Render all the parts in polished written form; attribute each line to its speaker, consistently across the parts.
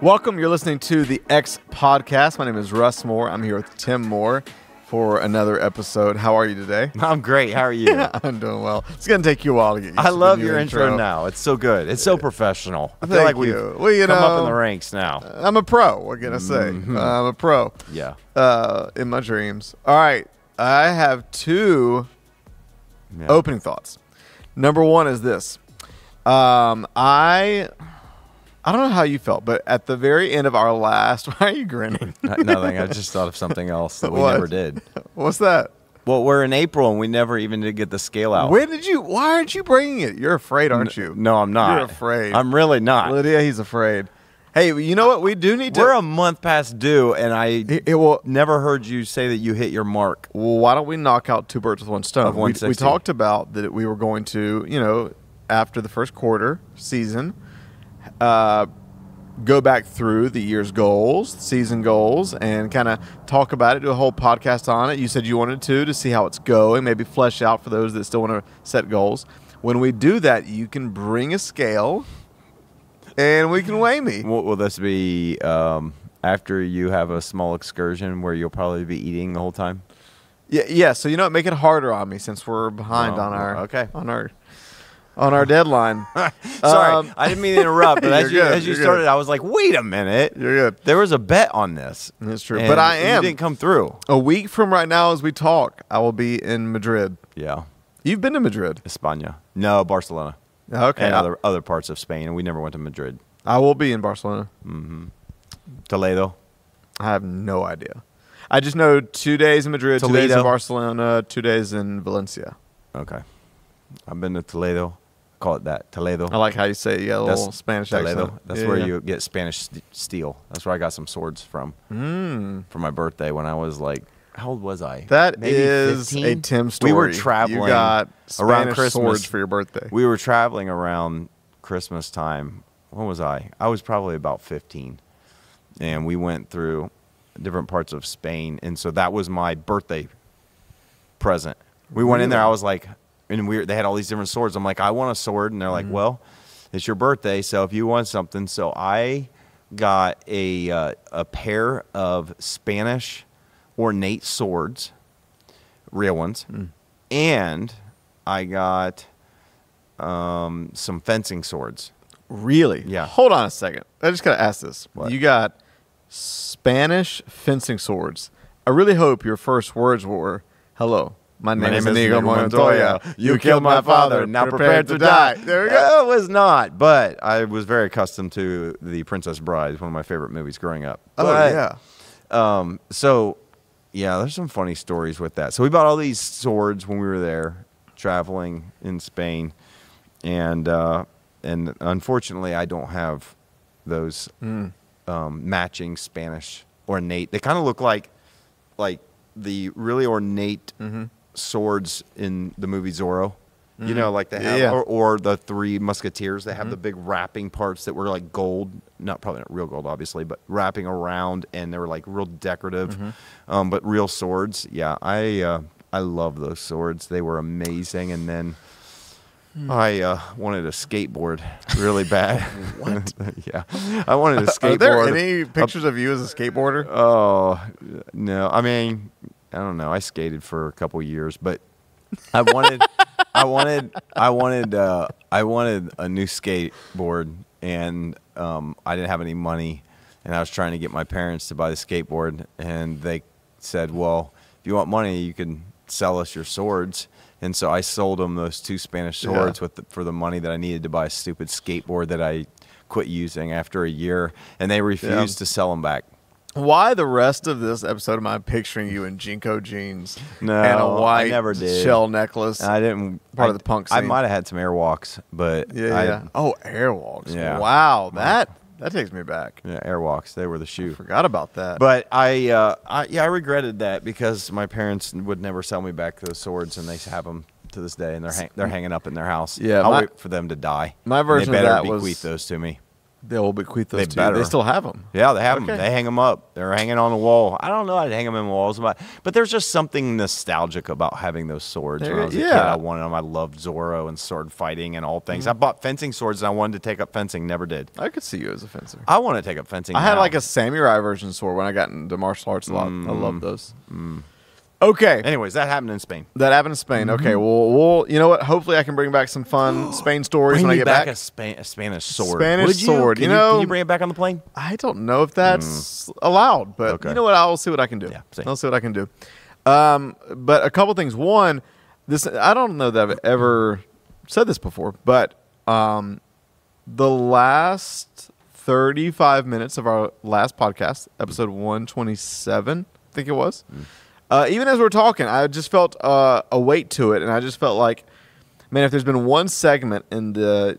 Speaker 1: Welcome. You're listening to the X Podcast. My name is Russ Moore. I'm here with Tim Moore for another episode. How are you today?
Speaker 2: I'm great. How are you?
Speaker 1: I'm doing well. It's going to take you a while to get used to
Speaker 2: I love
Speaker 1: the new
Speaker 2: your intro now. It's so good. It's so professional. I feel
Speaker 1: Thank
Speaker 2: like we've
Speaker 1: you. Well, you
Speaker 2: come
Speaker 1: know,
Speaker 2: up in the ranks now.
Speaker 1: I'm a pro. What can I say? I'm a pro.
Speaker 2: Yeah.
Speaker 1: In my dreams. All right. I have two opening thoughts. Number one is this. I don't know how you felt, but at the very end of our last... Why are you grinning?
Speaker 2: Nothing. I just thought of something else that we never did.
Speaker 1: What's that?
Speaker 2: Well, we're in April, and we never even did get the scale out.
Speaker 1: Why aren't you bringing it? You're afraid, aren't you?
Speaker 2: No, I'm not.
Speaker 1: You're afraid.
Speaker 2: I'm really not.
Speaker 1: Lydia, he's afraid. Hey, you know what? We do need to...
Speaker 2: We're a month past due, and I
Speaker 1: will
Speaker 2: never heard you say that you hit your mark.
Speaker 1: Well, why don't we knock out two birds with one stone?
Speaker 2: Of 160.
Speaker 1: We talked about that we were going to, after the first quarter season... go back through the year's goals, season goals, and kind of talk about it, do a whole podcast on it. You said you wanted to see how it's going, maybe flesh out for those that still want to set goals. When we do that, you can bring a scale, and we can weigh me.
Speaker 2: Will this be after you have a small excursion where you'll probably be eating the whole time?
Speaker 1: Yeah. So make it harder on me since we're behind on our deadline.
Speaker 2: Sorry, I didn't mean to interrupt, but as you started,
Speaker 1: good.
Speaker 2: I was like, wait a minute.
Speaker 1: You're good.
Speaker 2: There was a bet on this.
Speaker 1: That's true. But I am.
Speaker 2: You didn't come through.
Speaker 1: A week from right now as we talk, I will be in Madrid.
Speaker 2: Yeah.
Speaker 1: You've been to Madrid?
Speaker 2: España. No, Barcelona.
Speaker 1: Okay.
Speaker 2: And other parts of Spain, and we never went to Madrid.
Speaker 1: I will be in Barcelona.
Speaker 2: Mm-hmm. Toledo.
Speaker 1: I have no idea. I just know 2 days in Madrid,
Speaker 2: Toledo.
Speaker 1: 2 days in Barcelona, 2 days in Valencia.
Speaker 2: Okay. I've been to Toledo. Call it that. Toledo.
Speaker 1: I like how you say it. You got a little Spanish
Speaker 2: Toledo.
Speaker 1: accent.
Speaker 2: That's where you get Spanish steel. That's where I got some swords from. For my birthday when I was like, how old was I?
Speaker 1: That
Speaker 2: Maybe
Speaker 1: is
Speaker 2: 15?
Speaker 1: a Tim story.
Speaker 2: We were traveling
Speaker 1: You got Spanish
Speaker 2: around Christmas
Speaker 1: swords for your birthday.
Speaker 2: We were traveling around Christmas time. When was I? I was probably about 15. And we went through different parts of Spain. And so that was my birthday present. We went in there. I was like... And they had all these different swords. I'm like, I want a sword. And they're like, well, it's your birthday, so if you want something. So I got a pair of Spanish ornate swords, real ones. And I got some fencing swords.
Speaker 1: Really?
Speaker 2: Yeah.
Speaker 1: Hold on a second. I just got to ask this.
Speaker 2: What?
Speaker 1: You got Spanish fencing swords. I really hope your first words were, hello. My name is Inigo Montoya. You killed my father. Now prepare to die. There we go.
Speaker 2: It was not, but I was very accustomed to The Princess Bride, one of my favorite movies growing up.
Speaker 1: Yeah.
Speaker 2: So, yeah, there's some funny stories with that. So we bought all these swords when we were there, traveling in Spain, and unfortunately, I don't have those matching Spanish ornate. They kind of look like the really ornate swords in the movie Zorro. You know, like they have, or the Three Musketeers. They have the big wrapping parts that were like gold, probably not real gold, obviously, but wrapping around, and they were like real decorative, but real swords. Yeah, I love those swords. They were amazing. And then I wanted a skateboard really bad.
Speaker 1: What?
Speaker 2: Yeah, I wanted a skateboard.
Speaker 1: Are there any pictures of you as a skateboarder?
Speaker 2: Oh no, I mean, I don't know. I skated for a couple years, but I wanted a new skateboard, and I didn't have any money, and I was trying to get my parents to buy the skateboard, and they said, "Well, if you want money, you can sell us your swords." And so I sold them those two Spanish swords for the money that I needed to buy a stupid skateboard that I quit using after a year, and they refused to sell them back.
Speaker 1: Why the rest of this episode am I picturing you in Jinko jeans
Speaker 2: No,
Speaker 1: and a white
Speaker 2: I never did.
Speaker 1: shell necklace?
Speaker 2: I didn't.
Speaker 1: Part of the punk scene.
Speaker 2: I might have had some airwalks, but
Speaker 1: Oh, airwalks.
Speaker 2: Yeah.
Speaker 1: Wow, that takes me back.
Speaker 2: Yeah, airwalks. They were the shoe.
Speaker 1: I forgot about that.
Speaker 2: But I regretted that because my parents would never sell me back those swords, and they have them to this day, and they're hanging up in their house.
Speaker 1: Yeah,
Speaker 2: I'll wait for them to die.
Speaker 1: My version
Speaker 2: of that
Speaker 1: was
Speaker 2: bequeath those to me.
Speaker 1: They'll bequeath those
Speaker 2: They
Speaker 1: to you.
Speaker 2: better.
Speaker 1: They still have them.
Speaker 2: Yeah, they have
Speaker 1: Okay.
Speaker 2: them. They hang them up. They're hanging on the wall. I don't know how to hang them in walls, but there's just something nostalgic about having those swords. When I was a kid, I wanted them. I loved Zorro and sword fighting and all things. I bought fencing swords and I wanted to take up fencing. Never did.
Speaker 1: I could see you as a fencer.
Speaker 2: I want to take up fencing.
Speaker 1: I had
Speaker 2: now.
Speaker 1: like a samurai version sword when I got into martial arts a lot. I love those. Okay.
Speaker 2: Anyways, that happened in Spain.
Speaker 1: That happened in Spain. Okay, well, we'll, you know what? Hopefully, I can bring back some fun Spain stories
Speaker 2: Bring
Speaker 1: when I
Speaker 2: me
Speaker 1: get
Speaker 2: back
Speaker 1: back.
Speaker 2: a Spanish sword.
Speaker 1: Spanish
Speaker 2: Would you?
Speaker 1: sword.
Speaker 2: Can
Speaker 1: You know,
Speaker 2: can you bring it back on the plane?
Speaker 1: I don't know if that's allowed, but
Speaker 2: Okay.
Speaker 1: you know what? I'll see what I can do.
Speaker 2: Yeah, same.
Speaker 1: I'll see what I can do. But a couple things. One, this I don't know that I've ever said this before, but the last 35 minutes of our last podcast, episode 127, I think it was. Even as we're talking, I just felt a weight to it, and I just felt like, man, if there's been one segment in the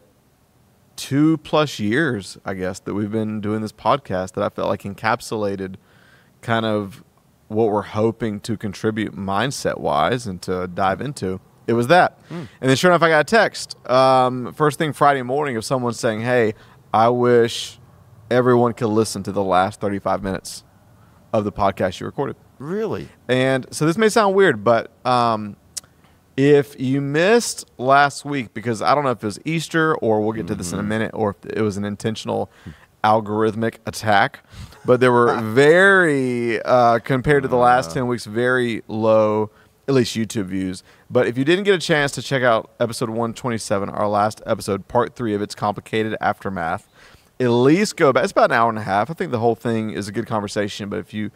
Speaker 1: 2+ years, I guess, that we've been doing this podcast that I felt like encapsulated kind of what we're hoping to contribute mindset-wise and to dive into, it was that. And then sure enough, I got a text first thing Friday morning of someone saying, hey, I wish everyone could listen to the last 35 minutes of the podcast you recorded.
Speaker 2: Really?
Speaker 1: And so this may sound weird, but if you missed last week, because I don't know if it was Easter or we'll get to this in a minute, or if it was an intentional algorithmic attack, but there were very, compared to the last 10 weeks, very low, at least YouTube views. But if you didn't get a chance to check out episode 127, our last episode, part 3 of It's Complicated Aftermath, at least go back. It's about an hour and a half. I think the whole thing is a good conversation, but if you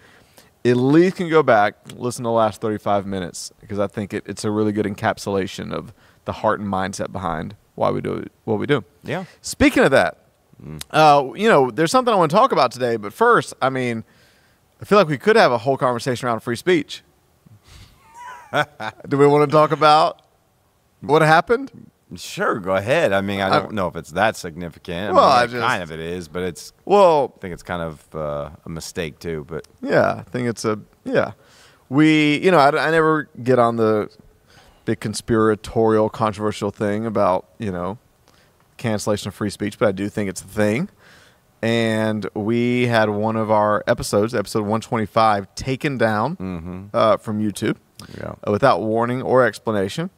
Speaker 1: at least can go back, listen to the last 35 minutes, because I think it's a really good encapsulation of the heart and mindset behind why we do what we do.
Speaker 2: Yeah.
Speaker 1: Speaking of that, there's something I want to talk about today, but first, I mean, I feel like we could have a whole conversation around free speech. Do we want to talk about what happened?
Speaker 2: Sure, go ahead. I mean, I don't know if it's that significant.
Speaker 1: Well,
Speaker 2: I mean, kind of it is, but I think it's kind of a mistake too. But
Speaker 1: yeah, I think it's we, I never get on the big conspiratorial, controversial thing about, cancellation of free speech, but I do think it's a thing. And we had one of our episodes, episode 125, taken down from YouTube without warning or explanation.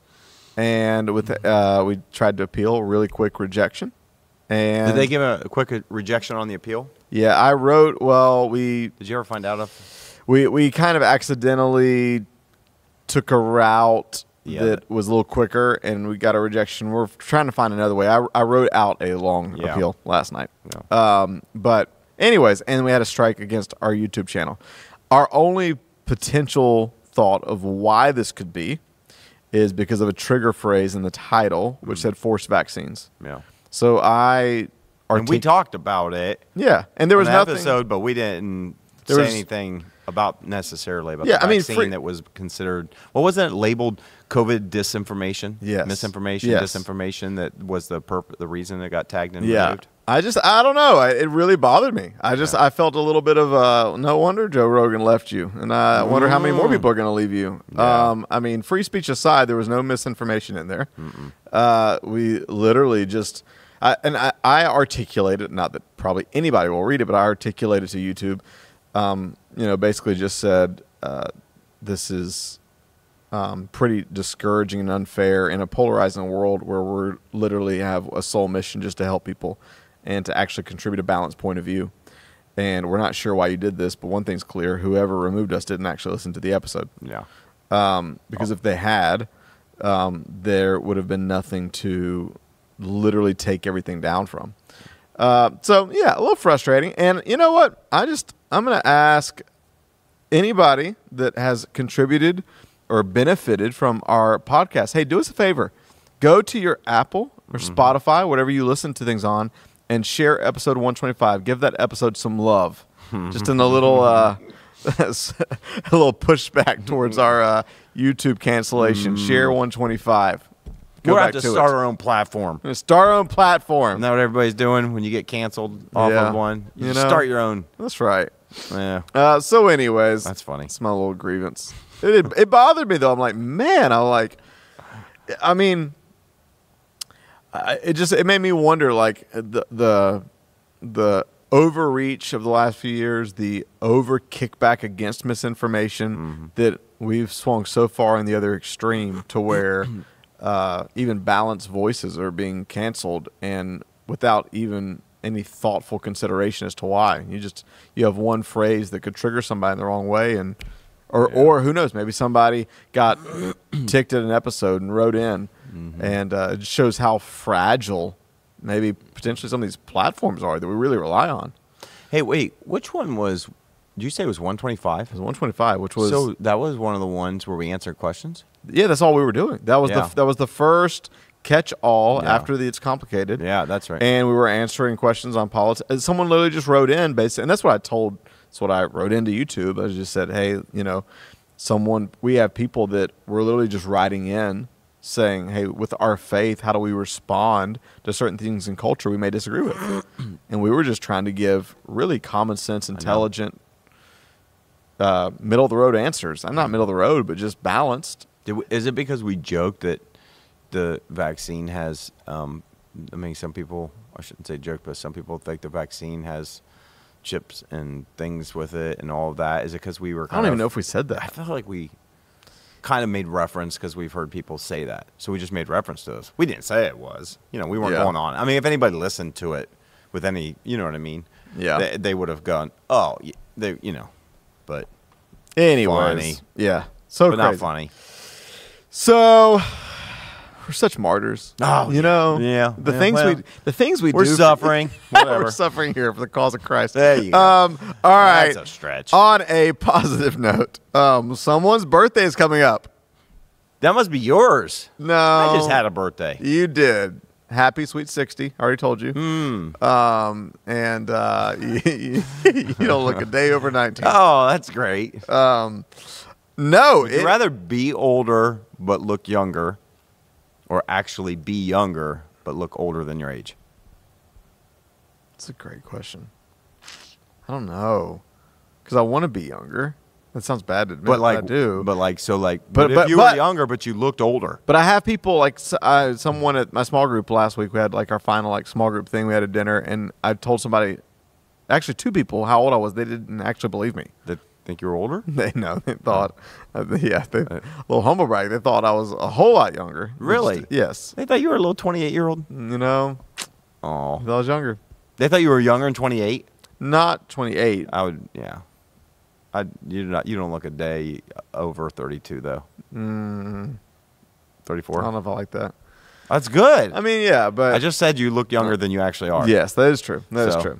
Speaker 1: And with we tried to appeal, really quick rejection. And
Speaker 2: did they give a quick rejection on the appeal?
Speaker 1: Yeah, I wrote. Well,
Speaker 2: did you ever find out if
Speaker 1: we kind of accidentally took a route that was a little quicker, and we got a rejection. We're trying to find another way. I wrote out a long appeal last night. Yeah. But anyways, and we had a strike against our YouTube channel. Our only potential thought of why this could be is because of a trigger phrase in the title, which said forced vaccines.
Speaker 2: Yeah.
Speaker 1: So
Speaker 2: and we talked about it.
Speaker 1: Yeah. And there was nothing.
Speaker 2: Episode, but we didn't say anything about necessarily about the vaccine that was considered, what was it labeled? COVID disinformation?
Speaker 1: Yes.
Speaker 2: Misinformation,
Speaker 1: yes.
Speaker 2: disinformation, that was the reason it got tagged and removed?
Speaker 1: I don't know. It really bothered me. I felt a little bit of no wonder Joe Rogan left you, and I wonder how many more people are going to leave you. Yeah. I mean, free speech aside, there was no misinformation in there. We literally just, I articulated, not that probably anybody will read it, but I articulated to YouTube. Basically just said this is pretty discouraging and unfair in a polarizing world where we literally have a sole mission just to help people and to actually contribute a balanced point of view. And we're not sure why you did this, but one thing's clear: whoever removed us didn't actually listen to the episode. Yeah. Because if they had, there would have been nothing to literally take everything down from. So yeah, a little frustrating. And you know what? I'm going to ask anybody that has contributed or benefited from our podcast, hey, do us a favor. Go to your Apple or Spotify, whatever you listen to things on, and share episode 125. Give that episode some love. Just in a little a little pushback towards our YouTube cancellation. Share 125.
Speaker 2: We'll have to start our own platform.
Speaker 1: Start our own platform.
Speaker 2: Isn't that what everybody's doing when you get canceled off of one? You just start your own.
Speaker 1: That's right.
Speaker 2: Yeah.
Speaker 1: So anyways.
Speaker 2: That's funny.
Speaker 1: It's my little grievance. It bothered me, though. I'm like, man, I mean, it made me wonder, like, the the overreach of the last few years, the over kickback against misinformation, that we've swung so far in the other extreme to where even balanced voices are being canceled, and without even any thoughtful consideration as to why. You have one phrase that could trigger somebody in the wrong way, and or who knows, maybe somebody got ticked at an episode and wrote in, and it shows how fragile maybe potentially some of these platforms are that we really rely on.
Speaker 2: Hey, wait, which one was, did you say it was 125?
Speaker 1: It was 125, which was...
Speaker 2: So that was one of the ones where we answered questions?
Speaker 1: Yeah, that's all we were doing. That was the first catch-all after It's Complicated.
Speaker 2: Yeah, that's right.
Speaker 1: And we were answering questions on politics. Someone literally just wrote in, basically, and that's what I wrote into YouTube. I just said, hey, we have people that were literally just writing in saying, hey, with our faith, how do we respond to certain things in culture we may disagree with? And we were just trying to give really common sense, intelligent, middle-of-the-road answers. I'm not middle-of-the-road, but just balanced.
Speaker 2: Is it because we joked that the vaccine has, some people, I shouldn't say joke, but some people think the vaccine has chips and things with it and all of that? Is it because we were
Speaker 1: I don't even know if we said that.
Speaker 2: I feel like we kind of made reference because we've heard people say that. So we just made reference to this. We didn't say it was. We weren't going on. I mean, if anybody listened to it with any, you know what I mean?
Speaker 1: Yeah.
Speaker 2: They would have gone, oh, but
Speaker 1: anyways.
Speaker 2: Funny.
Speaker 1: Yeah. So
Speaker 2: but
Speaker 1: crazy.
Speaker 2: Not funny.
Speaker 1: So we're such martyrs.
Speaker 2: Oh, yeah.
Speaker 1: The things we
Speaker 2: we're
Speaker 1: do.
Speaker 2: Suffering. Whatever.
Speaker 1: We're suffering here for the cause of Christ.
Speaker 2: There you go.
Speaker 1: All right.
Speaker 2: That's a stretch.
Speaker 1: On a positive note, someone's birthday is coming up.
Speaker 2: That must be yours.
Speaker 1: No.
Speaker 2: I just had a birthday.
Speaker 1: You did. Happy sweet 60. I already told you. And you don't look a day over 19.
Speaker 2: Oh, that's great.
Speaker 1: No.
Speaker 2: Would you rather be older but look younger, or actually be younger but look older than your age?
Speaker 1: That's a great question. I don't know, because I want to be younger. That sounds bad to admit, but I do.
Speaker 2: But if you were younger but you looked older.
Speaker 1: But I have people like someone at my small group last week. We had like our final small group thing. We had a dinner, and I told somebody, actually 2 people, how old I was. They didn't actually believe me.
Speaker 2: They think you were older?
Speaker 1: They thought, a little humble brag. They thought I was a whole lot younger.
Speaker 2: Really?
Speaker 1: Yes.
Speaker 2: They thought you were a little 28-year-old.
Speaker 1: Oh,
Speaker 2: I
Speaker 1: thought I was younger.
Speaker 2: They thought you were younger than 28.
Speaker 1: Not 28.
Speaker 2: I would, yeah. You don't look a day over 32 though. 34.
Speaker 1: I don't know if I like that.
Speaker 2: That's good.
Speaker 1: I mean, yeah, but
Speaker 2: I just said you look younger than you actually are.
Speaker 1: Yes, that is true. That is true.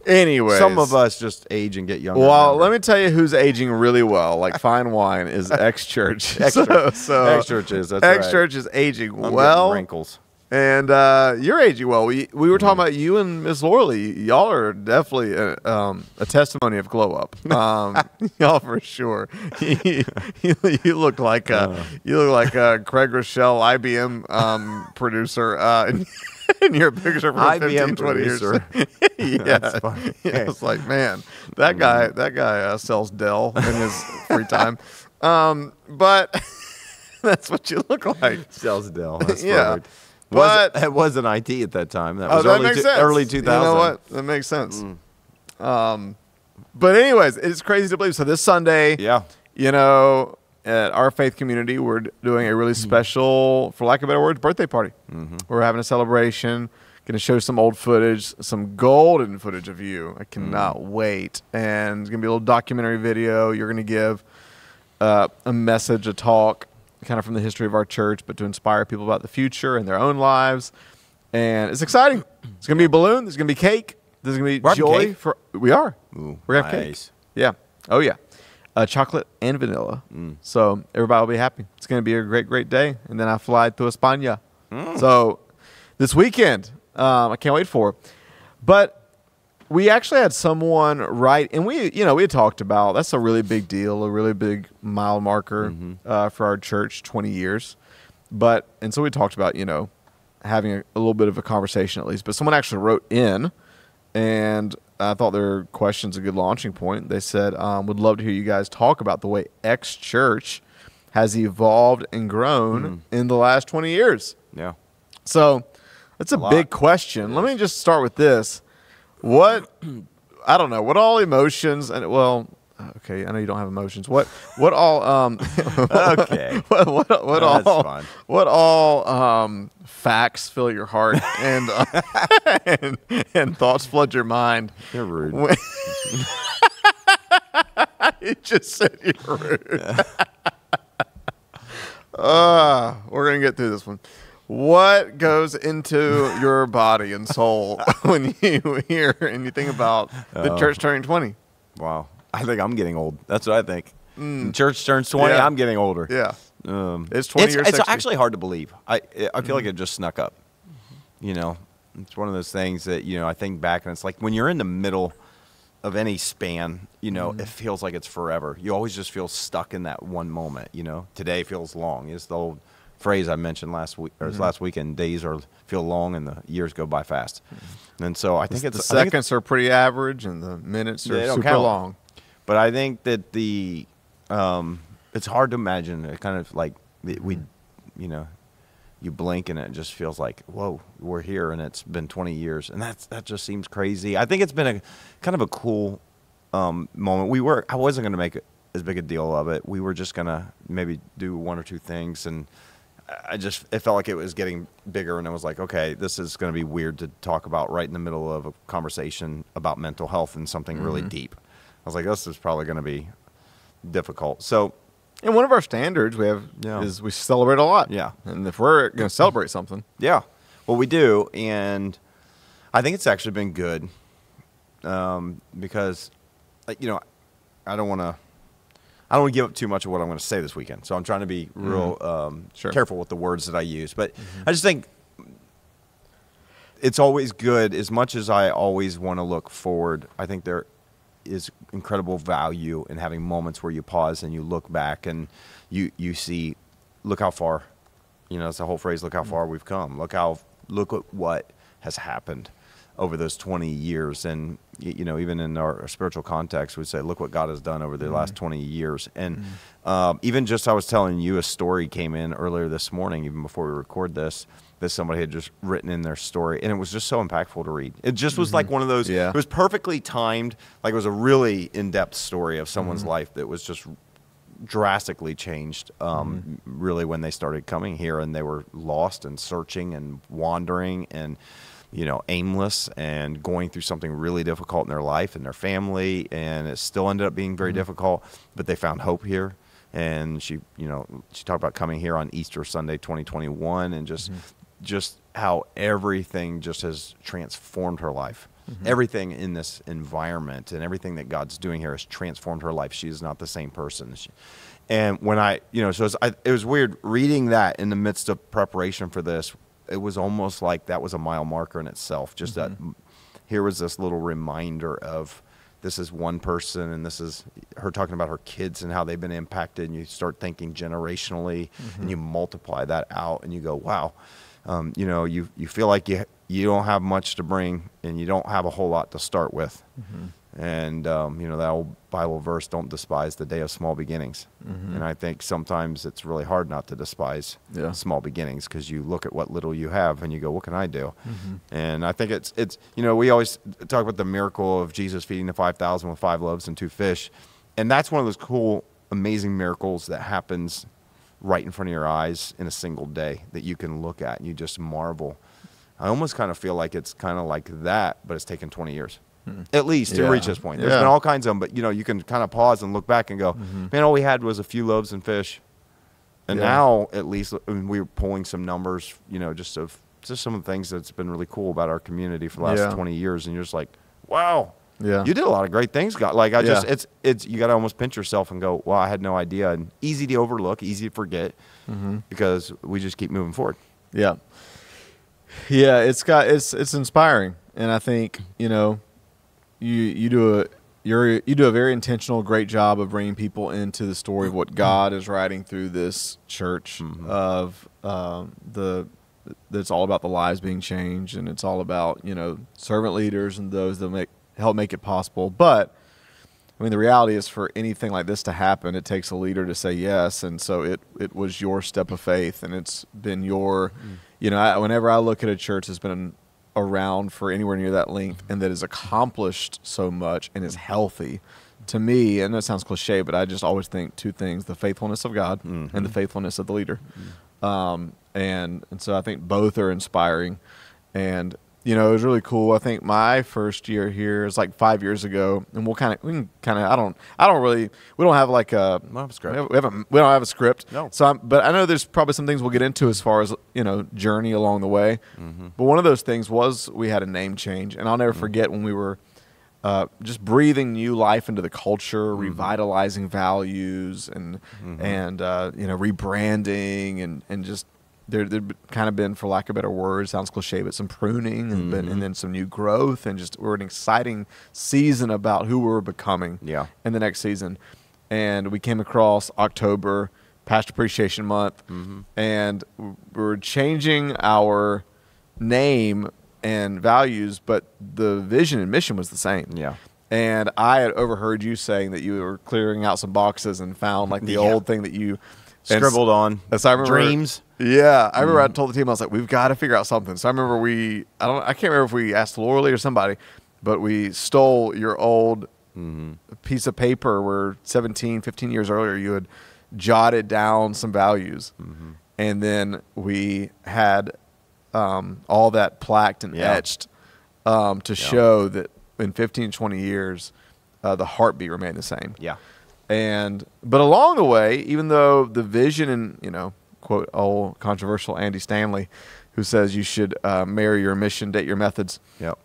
Speaker 1: Anyways,
Speaker 2: some of us just age and get younger.
Speaker 1: Well, let me tell you who's aging really well, like fine wine, is X-Church.
Speaker 2: X-Church is.
Speaker 1: X-Church is aging well.
Speaker 2: Wrinkles.
Speaker 1: And you're aging well. We were talking about you and Miss Lorley. Y'all are definitely a testimony of glow up. Y'all for sure. You look like Craig Rochelle, IBM producer in your picture from
Speaker 2: IBM
Speaker 1: 15, 20
Speaker 2: producer.
Speaker 1: Years. Yeah, that's funny. Yeah, it's like, man, that guy sells Dell in his free time. But that's what you look like.
Speaker 2: Sells Dell. That's
Speaker 1: yeah.
Speaker 2: perfect. But it wasn't IT at that time. That was early 2000.
Speaker 1: You know what? That makes sense. But anyways, it's crazy to believe. So this Sunday, at our faith community, we're doing a really special, for lack of better words, birthday party. We're having a celebration. Going to show some old footage, some golden footage of you. I cannot wait. And it's going to be a little documentary video. You're going to give a message, a talk, kind of from the history of our church, but to inspire people about the future and their own lives. And it's exciting. It's going to be a balloon. There's going to be cake. There's going to be joy. We are.
Speaker 2: Ooh,
Speaker 1: we're going to have cake. Yeah. Oh, yeah. Chocolate and vanilla. So everybody will be happy. It's going to be a great, great day. And then I fly to España. So this weekend, I can't wait for it. But we actually had someone write, and we had talked about, that's a really big deal, a really big mile marker for our church, 20 years. And so we talked about, having a little bit of a conversation at least. But someone actually wrote in, and I thought their question's a good launching point. They said, would love to hear you guys talk about the way X-Church has evolved and grown in the last 20 years.
Speaker 2: Yeah.
Speaker 1: So that's a big question. Let me just start with this. What I don't know. What all emotions and well, okay, I know you don't have emotions. What all
Speaker 2: Okay.
Speaker 1: what
Speaker 2: That's
Speaker 1: all
Speaker 2: fine.
Speaker 1: what all facts fill your heart and and thoughts flood your mind?
Speaker 2: You're rude.
Speaker 1: When- You just said you're rude. We're gonna get through this one. What goes into your body and soul when you hear and you think about the church turning 20?
Speaker 2: Wow. I think I'm getting old. That's what I think. When church turns 20,
Speaker 1: Yeah.
Speaker 2: I'm getting older.
Speaker 1: Yeah. It's 20 years.
Speaker 2: It's
Speaker 1: 60.
Speaker 2: actually hard to believe. I feel like it just snuck up. You know, it's one of those things that, you know, I think back and it's like when you're in the middle of any span, you know, it feels like it's forever. You always just feel stuck in that one moment, you know. Today feels long. It's the old phrase I mentioned last week or last weekend. Days feel long and the years go by fast. And so I think
Speaker 1: the
Speaker 2: it's
Speaker 1: seconds are pretty average and the minutes
Speaker 2: They
Speaker 1: are
Speaker 2: don't
Speaker 1: super
Speaker 2: count.
Speaker 1: long.
Speaker 2: But I think that it's hard to imagine. It kind of like you know, you blink and it just feels like, whoa, we're here, and it's been 20 years, and that just seems crazy. I think it's been a kind of a cool moment. I wasn't going to make as big a deal of it. We were just going to maybe do one or two things, and it felt like it was getting bigger, and I was like, okay, this is going to be weird to talk about right in the middle of a conversation about mental health and something really deep. I was like, this is probably going to be difficult. So,
Speaker 1: And one of our standards we have is we celebrate a lot.
Speaker 2: Yeah.
Speaker 1: And if we're going to celebrate something.
Speaker 2: yeah, well, we do, and I think it's actually been good because, you know, I don't want to give up too much of what I'm going to say this weekend. So I'm trying to be real careful with the words that I use. But I just think it's always good, as much as I always want to look forward. I think there is incredible value in having moments where you pause and you look back and you see, look how far, you know, it's the whole phrase, look how far we've come. Look at what has happened over those 20 years. And, you know, even in our spiritual context, we say, look what God has done over the last 20 years. And even just, I was telling you, a story came in earlier this morning, even before we record this, that somebody had just written in their story. And it was just so impactful to read. It just was like one of those, it was perfectly timed. Like it was a really in-depth story of someone's life that was just drastically changed really when they started coming here, and they were lost and searching and wandering and, you know, aimless and going through something really difficult in their life and their family, and it still ended up being very difficult, but they found hope here. And she talked about coming here on Easter Sunday 2021 and just how everything just has transformed her life. Everything in this environment and everything that God's doing here has transformed her life. She is not the same person. And when it was weird reading that in the midst of preparation for this. It was almost like that was a mile marker in itself. Just that here was this little reminder of this is one person, and this is her talking about her kids and how they've been impacted. And you start thinking generationally, and you multiply that out, and you go, wow. You know, you feel like you don't have much to bring, and you don't have a whole lot to start with. And, you know, that old Bible verse, don't despise the day of small beginnings. And I think sometimes it's really hard not to despise small beginnings, because you look at what little you have and you go, what can I do? And I think it's, you know, we always talk about the miracle of Jesus feeding the 5,000 with 5 loaves and 2 fish. And that's one of those cool, amazing miracles that happens right in front of your eyes in a single day that you can look at and you just marvel. I almost kind of feel like it's kind of like that, but it's taken 20 years. At least to reach this point. There's been all kinds of them, but you know, you can kind of pause and look back and go, man, all we had was a few loaves and fish. And now at least, I mean, we're pulling some numbers, you know, just some of the things that's been really cool about our community for the last 20 years. And you're just like, wow, you did a lot of great things, God. Like it's you got to almost pinch yourself and go, wow, I had no idea. And easy to overlook, easy to forget, because we just keep moving forward.
Speaker 1: Yeah. It's inspiring. And I think, you know, you do a very intentional, great job of bringing people into the story of what God is writing through this church of that's all about the lives being changed, and it's all about, you know, servant leaders and those that help make it possible. But I mean, the reality is, for anything like this to happen, it takes a leader to say yes, and so it was your step of faith, and it's been your, you know, whenever I look at a church that's been around for anywhere near that length and that has accomplished so much and is healthy, to me, and that sounds cliche, but I just always think two things: the faithfulness of God and the faithfulness of the leader. And so I think both are inspiring. And it was really cool. I think my first year here is like 5 years ago, and we don't have like a
Speaker 2: We don't have a script.
Speaker 1: we don't have a script.
Speaker 2: No.
Speaker 1: So but I know there's probably some things we'll get into as far as journey along the way. But one of those things was we had a name change, and I'll never forget when we were just breathing new life into the culture, revitalizing values, and rebranding, and just there'd kind of been, for lack of better words, sounds cliche, but some pruning, and then some new growth, and just we're an exciting season about who we're becoming in the next season. And we came across October, Pastor Appreciation Month, and we're changing our name and values, but the vision and mission was the same.
Speaker 2: Yeah.
Speaker 1: And I had overheard you saying that you were clearing out some boxes and found like the old thing that you
Speaker 2: Scribbled on.
Speaker 1: So I remember,
Speaker 2: dreams.
Speaker 1: Yeah. I remember I told the team, I was like, we've got to figure out something. So I remember I can't remember if we asked Lorelei or somebody, but we stole your old piece of paper where 17, 15 years earlier you had jotted down some values. And then we had all that plaqued and etched to show that in 15, 20 years, the heartbeat remained the same.
Speaker 2: Yeah.
Speaker 1: But along the way, even though the vision and, quote, old controversial Andy Stanley, who says you should marry your mission, date your methods.
Speaker 2: Yep.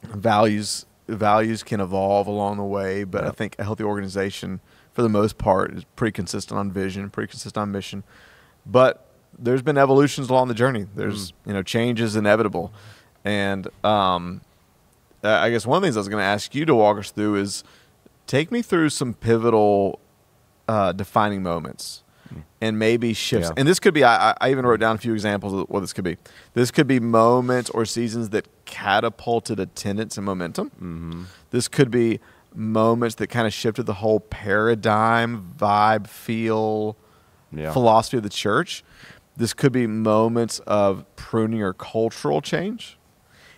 Speaker 1: Values can evolve along the way, but I think a healthy organization, for the most part, is pretty consistent on vision, pretty consistent on mission. But there's been evolutions along the journey. There's change is inevitable, and I guess one of the things I was going to ask you to walk us through is take me through some pivotal defining moments and maybe shifts. And this could be, I even wrote down a few examples of what this could be. This could be moments or seasons that catapulted attendance and momentum. This could be moments that kind of shifted the whole paradigm, vibe, feel, philosophy of the church. This could be moments of pruning or cultural change.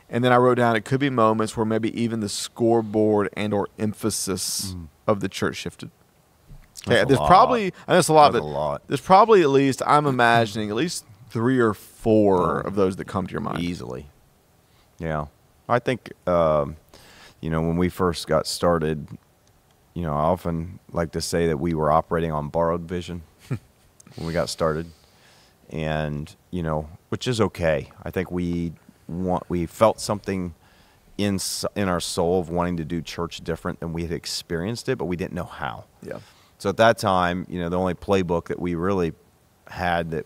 Speaker 1: And then I wrote down it could be moments where maybe even the scoreboard and or emphasis of the church shifted. Okay, there's probably, I know it's a lot, but there's probably at least, I'm imagining, at least 3 or 4 of those that come to your mind.
Speaker 2: Easily. Yeah. I think, when we first got started, I often like to say that we were operating on borrowed vision when we got started. And, which is okay. I think we felt something in our soul of wanting to do church different than we had experienced it, but we didn't know how. Yeah. So at that time, the only playbook that we really had that,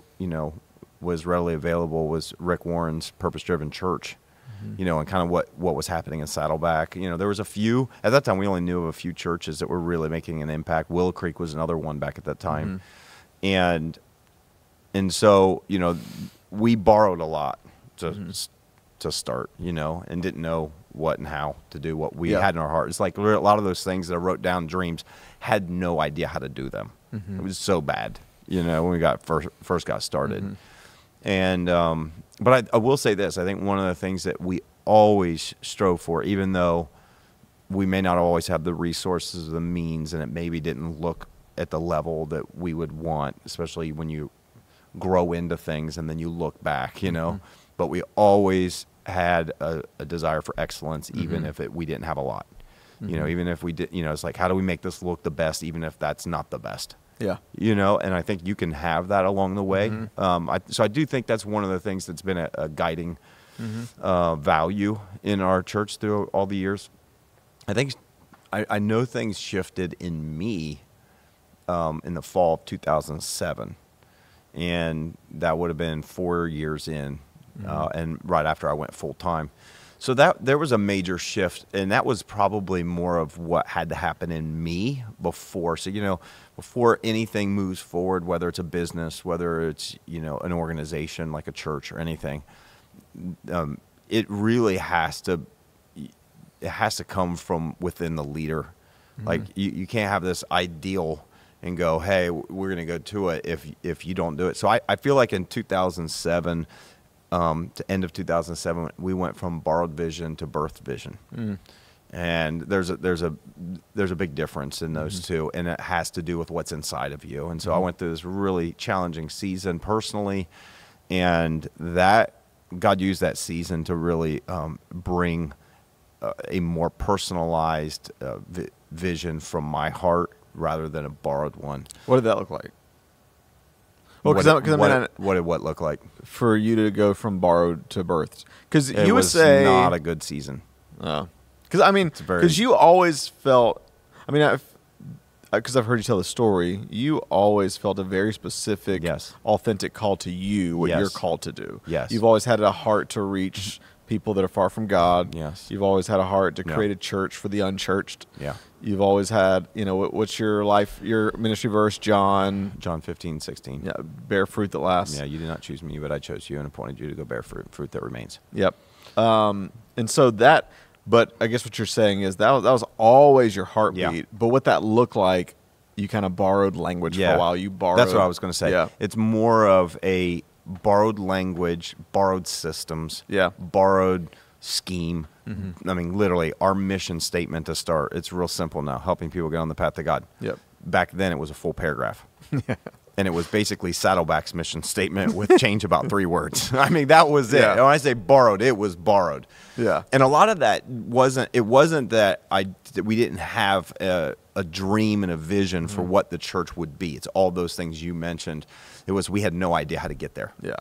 Speaker 2: was readily available was Rick Warren's Purpose-Driven Church, and kind of what was happening in Saddleback. There was a few, at that time we only knew of a few churches that were really making an impact. Willow Creek was another one back at that time. And so, we borrowed a lot to start, and didn't know what and how to do what we had in our heart. It's like a lot of those things that I wrote down, dreams, had no idea how to do them. It was so bad, when we first got started. And but I will say this, I think one of the things that we always strove for, even though we may not always have the resources, the means, and it maybe didn't look at the level that we would want, especially when you grow into things and then you look back, but we always had a desire for excellence, even if we didn't have a lot, even if we did, it's like, how do we make this look the best, even if that's not the best? Yeah. And I think you can have that along the way. So I do think that's one of the things that's been a guiding value in our church through all the years. I think I know things shifted in me in the fall of 2007. And that would have been 4 years in, and right after I went full time. So there was a major shift, and that was probably more of what had to happen in me before. So, before anything moves forward, whether it's a business, whether it's, an organization like a church or anything, it really has to come from within the leader. Like you can't have this ideal and go, hey, we're going to go to it if you don't do it. So I feel like in 2007, to end of 2007, we went from borrowed vision to birthed vision. And there's a big difference in those two, and it has to do with what's inside of you. And so I went through this really challenging season personally, and that God used that season to really bring a more personalized vision from my heart rather than a borrowed one.
Speaker 1: What did that look like? Well,
Speaker 2: What did what look like
Speaker 1: for you to go from borrowed to birthed? Because you would
Speaker 2: was
Speaker 1: say
Speaker 2: not a good season.
Speaker 1: Because I mean, because you always felt. I mean, because I've heard you tell the story, you always felt a very specific, authentic call to you, what you're called to do.
Speaker 2: Yes.
Speaker 1: You've always had a heart to reach people that are far from God.
Speaker 2: Yes.
Speaker 1: You've always had a heart to create a church for the unchurched.
Speaker 2: Yeah.
Speaker 1: You've always had, what's your ministry verse? John
Speaker 2: 15:16.
Speaker 1: Yeah, bear fruit that lasts.
Speaker 2: Yeah, you did not choose me, but I chose you and appointed you to go bear fruit that remains.
Speaker 1: Yep. And so that, but I guess what you're saying is that was always your heartbeat.
Speaker 2: Yeah.
Speaker 1: But what that looked like, you kind of borrowed language for a while. You borrowed.
Speaker 2: That's what I was going to say.
Speaker 1: Yeah.
Speaker 2: It's more of a borrowed language, borrowed systems, borrowed scheme. I mean, literally, our mission statement to start, it's real simple now, helping people get on the path to God.
Speaker 1: Yep.
Speaker 2: Back then, it was a full paragraph. And it was basically Saddleback's mission statement with change about 3 words. I mean, that was it.
Speaker 1: Yeah.
Speaker 2: When I say borrowed, it was borrowed.
Speaker 1: Yeah.
Speaker 2: And a lot of that wasn't that we didn't have a dream and a vision for what the church would be. It's all those things you mentioned. It was, we had no idea how to get there.
Speaker 1: Yeah.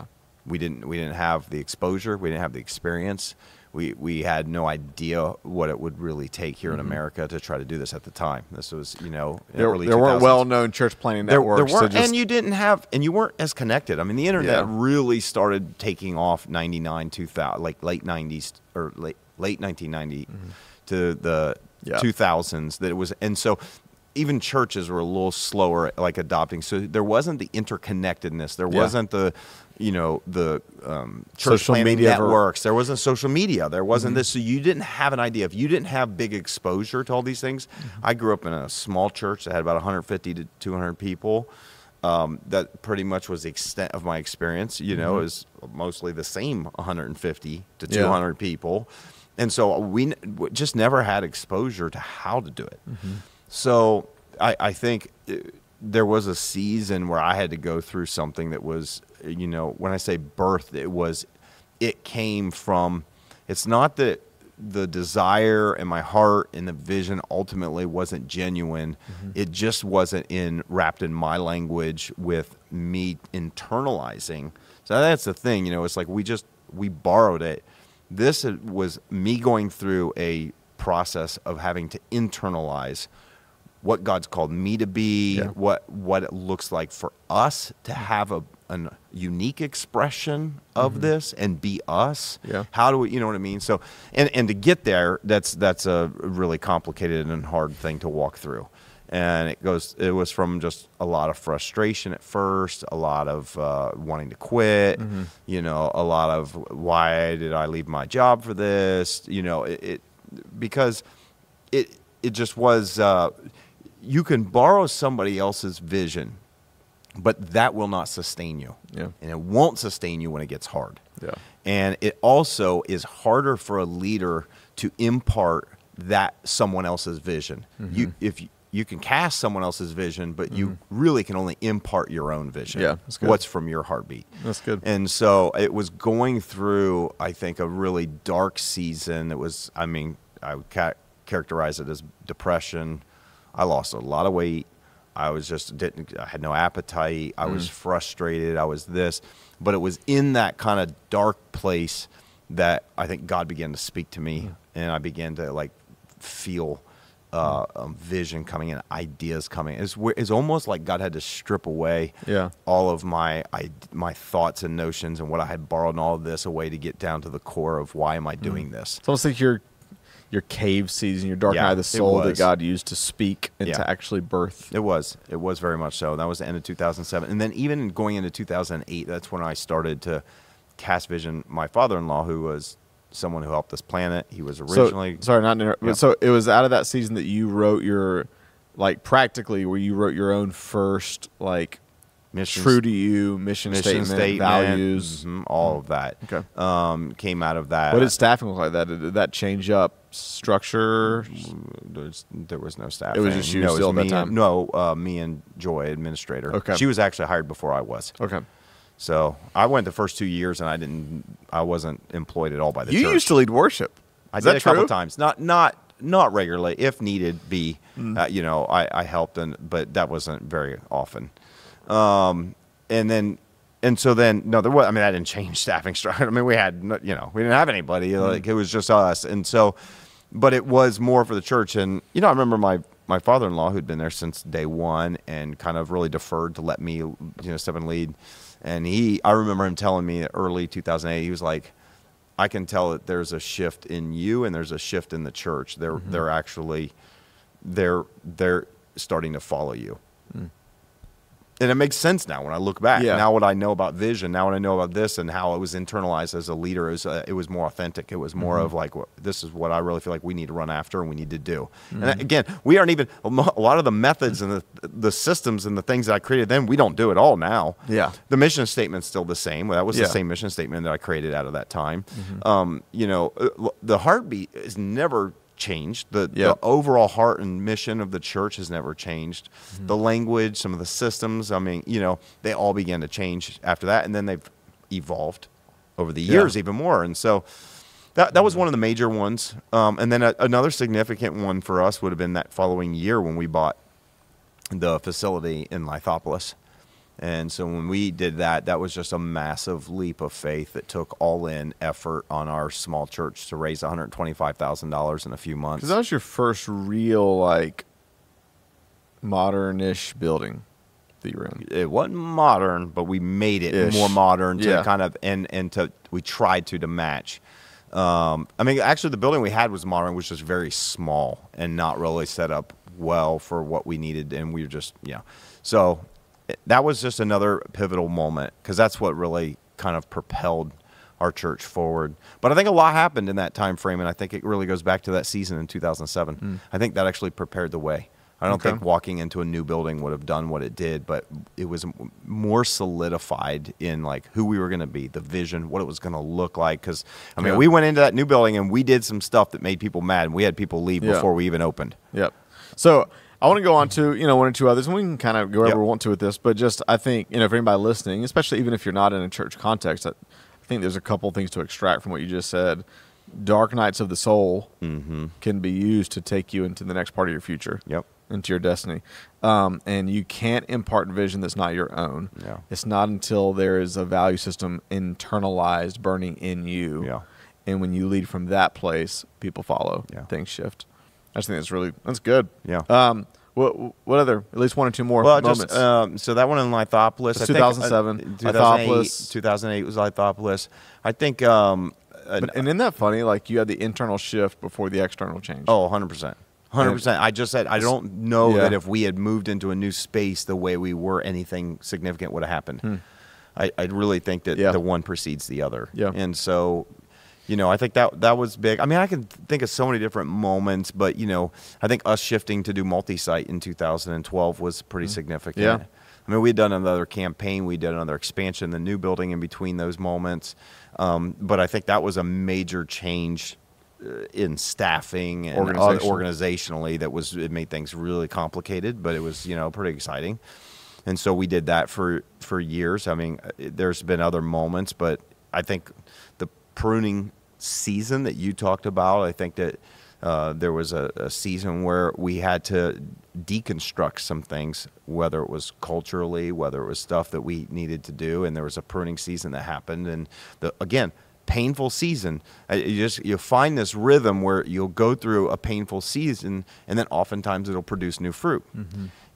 Speaker 2: We didn't have the exposure. We didn't have the experience. We had no idea what it would really take here in America to try to do this at the time. This was,
Speaker 1: there
Speaker 2: early
Speaker 1: weren't
Speaker 2: 2000s.
Speaker 1: well-known church planting networks.
Speaker 2: There weren't, and you weren't as connected. I mean, the internet really started taking off 99, 2000, like late 90s or late 1990 to the 2000s. That it was, and so even churches were a little slower, like adopting. So there wasn't the interconnectedness. There wasn't the church
Speaker 1: Social
Speaker 2: planting
Speaker 1: media
Speaker 2: networks. There wasn't social media. There wasn't this. So you didn't have an idea. If you didn't have big exposure to all these things, I grew up in a small church that had about 150 to 200 people. That pretty much was the extent of my experience. It was mostly the same 150 to 200 people. And so we just never had exposure to how to do it. So I think there was a season where I had to go through something that was, when I say birth, it came from, it's not that the desire and my heart and the vision ultimately wasn't genuine. It just wasn't wrapped in my language with me internalizing. So that's the thing, it's like we borrowed it. This was me going through a process of having to internalize what God's called me to be, what it looks like for us to have a unique expression of this and be us. Yeah. How do we, you know what I mean? So, and to get there, that's a really complicated and hard thing to walk through. And it was from just a lot of frustration at first, a lot of wanting to quit, a lot of why did I leave my job for this? Because it just was, you can borrow somebody else's vision, but that will not sustain you. Yeah. And it won't sustain you when it gets hard. Yeah. And it also is harder for a leader to impart that someone else's vision. You can cast someone else's vision, but you really can only impart your own vision. Yeah, that's good. What's from your heartbeat.
Speaker 1: That's good.
Speaker 2: And so it was going through, I think, a really dark season. It was, I would characterize it as depression. I lost a lot of weight. I had no appetite. I was frustrated. I was this. But it was in that kind of dark place that I think God began to speak to me, and I began to feel vision coming in, ideas coming. It's almost like God had to strip away all of my thoughts and notions and what I had borrowed and all of this away to get down to the core of why am I doing this.
Speaker 1: It's almost like your cave season, your dark night of the soul that God used to speak and to actually birth.
Speaker 2: It was very much so. That was the end of 2007. And then even going into 2008, that's when I started to cast vision. My father-in-law, who was someone who helped us plan it, he was originally...
Speaker 1: Sorry, not to interrupt. Yeah. So it was out of that season that you wrote your, practically, where you wrote your own first, true to you, mission statement, values.
Speaker 2: All of that came out of that.
Speaker 1: What did staffing look like? Did that change up structure?
Speaker 2: There was no staffing.
Speaker 1: It was just you still at that time?
Speaker 2: No, me and Joy, administrator.
Speaker 1: Okay.
Speaker 2: She was actually hired before I was.
Speaker 1: Okay.
Speaker 2: So I went the first 2 years, and I wasn't employed at all by the church.
Speaker 1: You used to lead worship.
Speaker 2: I did a couple times. Not regularly. If needed be, I helped, but that wasn't very often. That didn't change staffing structure. I mean, we didn't have anybody. Like, it was just us. And so, but it was more for the church. And, I remember my father-in-law, who'd been there since day one and kind of really deferred to let me, step and lead. And I remember him telling me early 2008, he was like, I can tell that there's a shift in you and there's a shift in the church. They're actually, they're starting to follow you. And it makes sense now when I look back.
Speaker 1: Yeah.
Speaker 2: Now what I know about vision, now what I know about this and how it was internalized as a leader, it was more authentic. It was more of like, this is what I really feel like we need to run after and we need to do. And again, we aren't even, a lot of the methods and the systems and the things that I created then, we don't do it all now.
Speaker 1: Yeah.
Speaker 2: The mission statement's still the same. That was the same mission statement that I created out of that time. The heartbeat is never changed. The overall heart and mission of the church has never changed. The language, some of the systems, I mean, they all began to change after that, and then they've evolved over the years even more. And so that was one of the major ones. And then another significant one for us would have been that following year when we bought the facility in Lithopolis. And so when we did that, that was just a massive leap of faith that took all-in effort on our small church to raise $125,000 in a few months.
Speaker 1: Because that was your first real, like, modern-ish building that you were in.
Speaker 2: It wasn't modern, but we made it more modern to kind of, we tried to match. Actually, the building we had was modern, which was very small and not really set up well for what we needed. And we were just, So that was just another pivotal moment because that's what really kind of propelled our church forward. But I think a lot happened in that time frame, and I think it really goes back to that season in 2007. I think that actually prepared the way. I don't think walking into a new building would have done what it did, but it was more solidified in like who we were going to be, the vision, what it was going to look like. Because we went into that new building and we did some stuff that made people mad, and we had people leave before we even opened.
Speaker 1: Yep. So I want to go on to, one or two others, and we can kind of go wherever we want to with this, but just I think, for anybody listening, especially even if you're not in a church context, I think there's a couple things to extract from what you just said. Dark nights of the soul can be used to take you into the next part of your future, into your destiny. And you can't impart vision that's not your own.
Speaker 2: Yeah.
Speaker 1: It's not until there is a value system internalized, burning in you. Yeah. And when you lead from that place, people follow. Yeah. Things shift. I just think that's good.
Speaker 2: Yeah.
Speaker 1: What other? At least one or two more moments.
Speaker 2: So that one in Lithopolis.
Speaker 1: I 2007.
Speaker 2: 2008 was Lithopolis. I think.
Speaker 1: And isn't that funny? Like you had the internal shift before the external change.
Speaker 2: Oh, 100%. 100%. I just said I don't know that if we had moved into a new space the way we were, anything significant would have happened. I really think that the one precedes the other. Yeah. And so. I think that was big. I can think of so many different moments, but, I think us shifting to do multi-site in 2012 was pretty significant. Yeah. We had done another campaign. We did another expansion, the new building in between those moments. But I think that was a major change in staffing and organizationally it made things really complicated, but it was, pretty exciting. And so we did that for years. There's been other moments, but I think the pruning season that you talked about, I think that there was a season where we had to deconstruct some things, whether it was culturally, whether it was stuff that we needed to do, and there was a pruning season that happened. And again, painful season. You find this rhythm where you'll go through a painful season, and then oftentimes it'll produce new fruit.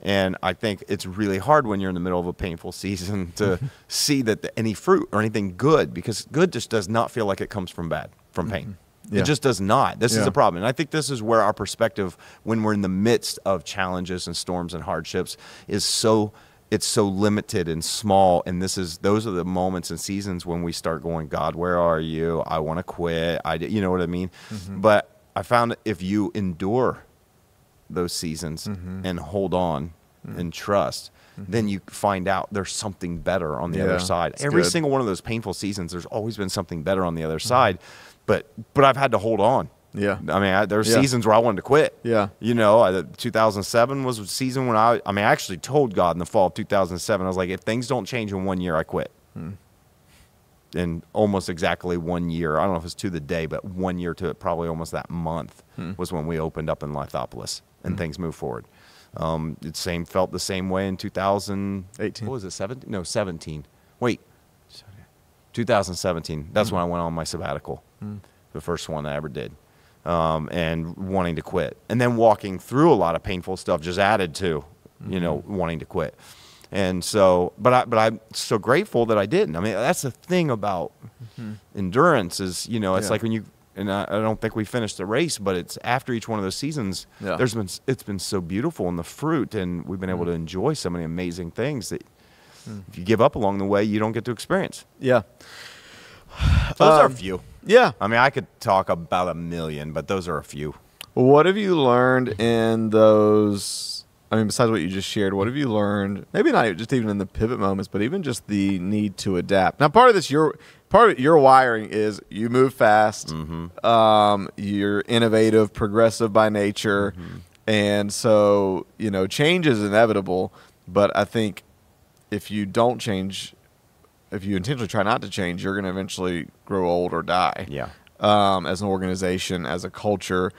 Speaker 2: And I think it's really hard when you're in the middle of a painful season to see that any fruit or anything good, because good just does not feel like it comes from pain. Yeah. It just does not. This is the problem. And I think this is where our perspective, when we're in the midst of challenges and storms and hardships, it's so limited and small. And those are the moments and seasons when we start going, God, where are you? I want to quit. You know what I mean? But I found that if you endure those seasons and hold on and trust, then you find out there's something better on the other side. Every
Speaker 1: good.
Speaker 2: single one of those painful seasons, there's always been something better on the other side, but I've had to hold on.
Speaker 1: Yeah.
Speaker 2: I mean, there were seasons where I wanted to quit.
Speaker 1: Yeah.
Speaker 2: 2007 was a season when I actually told God in the fall of 2007, I was like, if things don't change in 1 year, I quit. And almost exactly 1 year, I don't know if it's to the day, but 1 year to probably almost that month was when we opened up in Lithopolis and things moved forward. It felt the same way in 2018. What was it, 17? No, 17. Wait, 2017. That's when I went on my sabbatical, the first one I ever did. And wanting to quit, and then walking through a lot of painful stuff just added to, wanting to quit. And so, but I'm so grateful that I didn't. I mean, that's the thing about endurance is, it's like when you, and I don't think we finished the race, but it's after each one of those seasons, it's been so beautiful in the fruit, and we've been able to enjoy so many amazing things that if you give up along the way, you don't get to experience.
Speaker 1: Yeah.
Speaker 2: So those are a few.
Speaker 1: Yeah.
Speaker 2: I mean, I could talk about a million, but those are a few.
Speaker 1: What have you learned in those? I mean, besides what you just shared, what have you learned? Maybe not just even in the pivot moments, but even just the need to adapt. Now, part of your wiring is you move fast. You're innovative, progressive by nature, and so change is inevitable. But I think if you don't change, if you intentionally try not to change, you're going to eventually grow old or die.
Speaker 2: Yeah.
Speaker 1: As an organization, as a culture.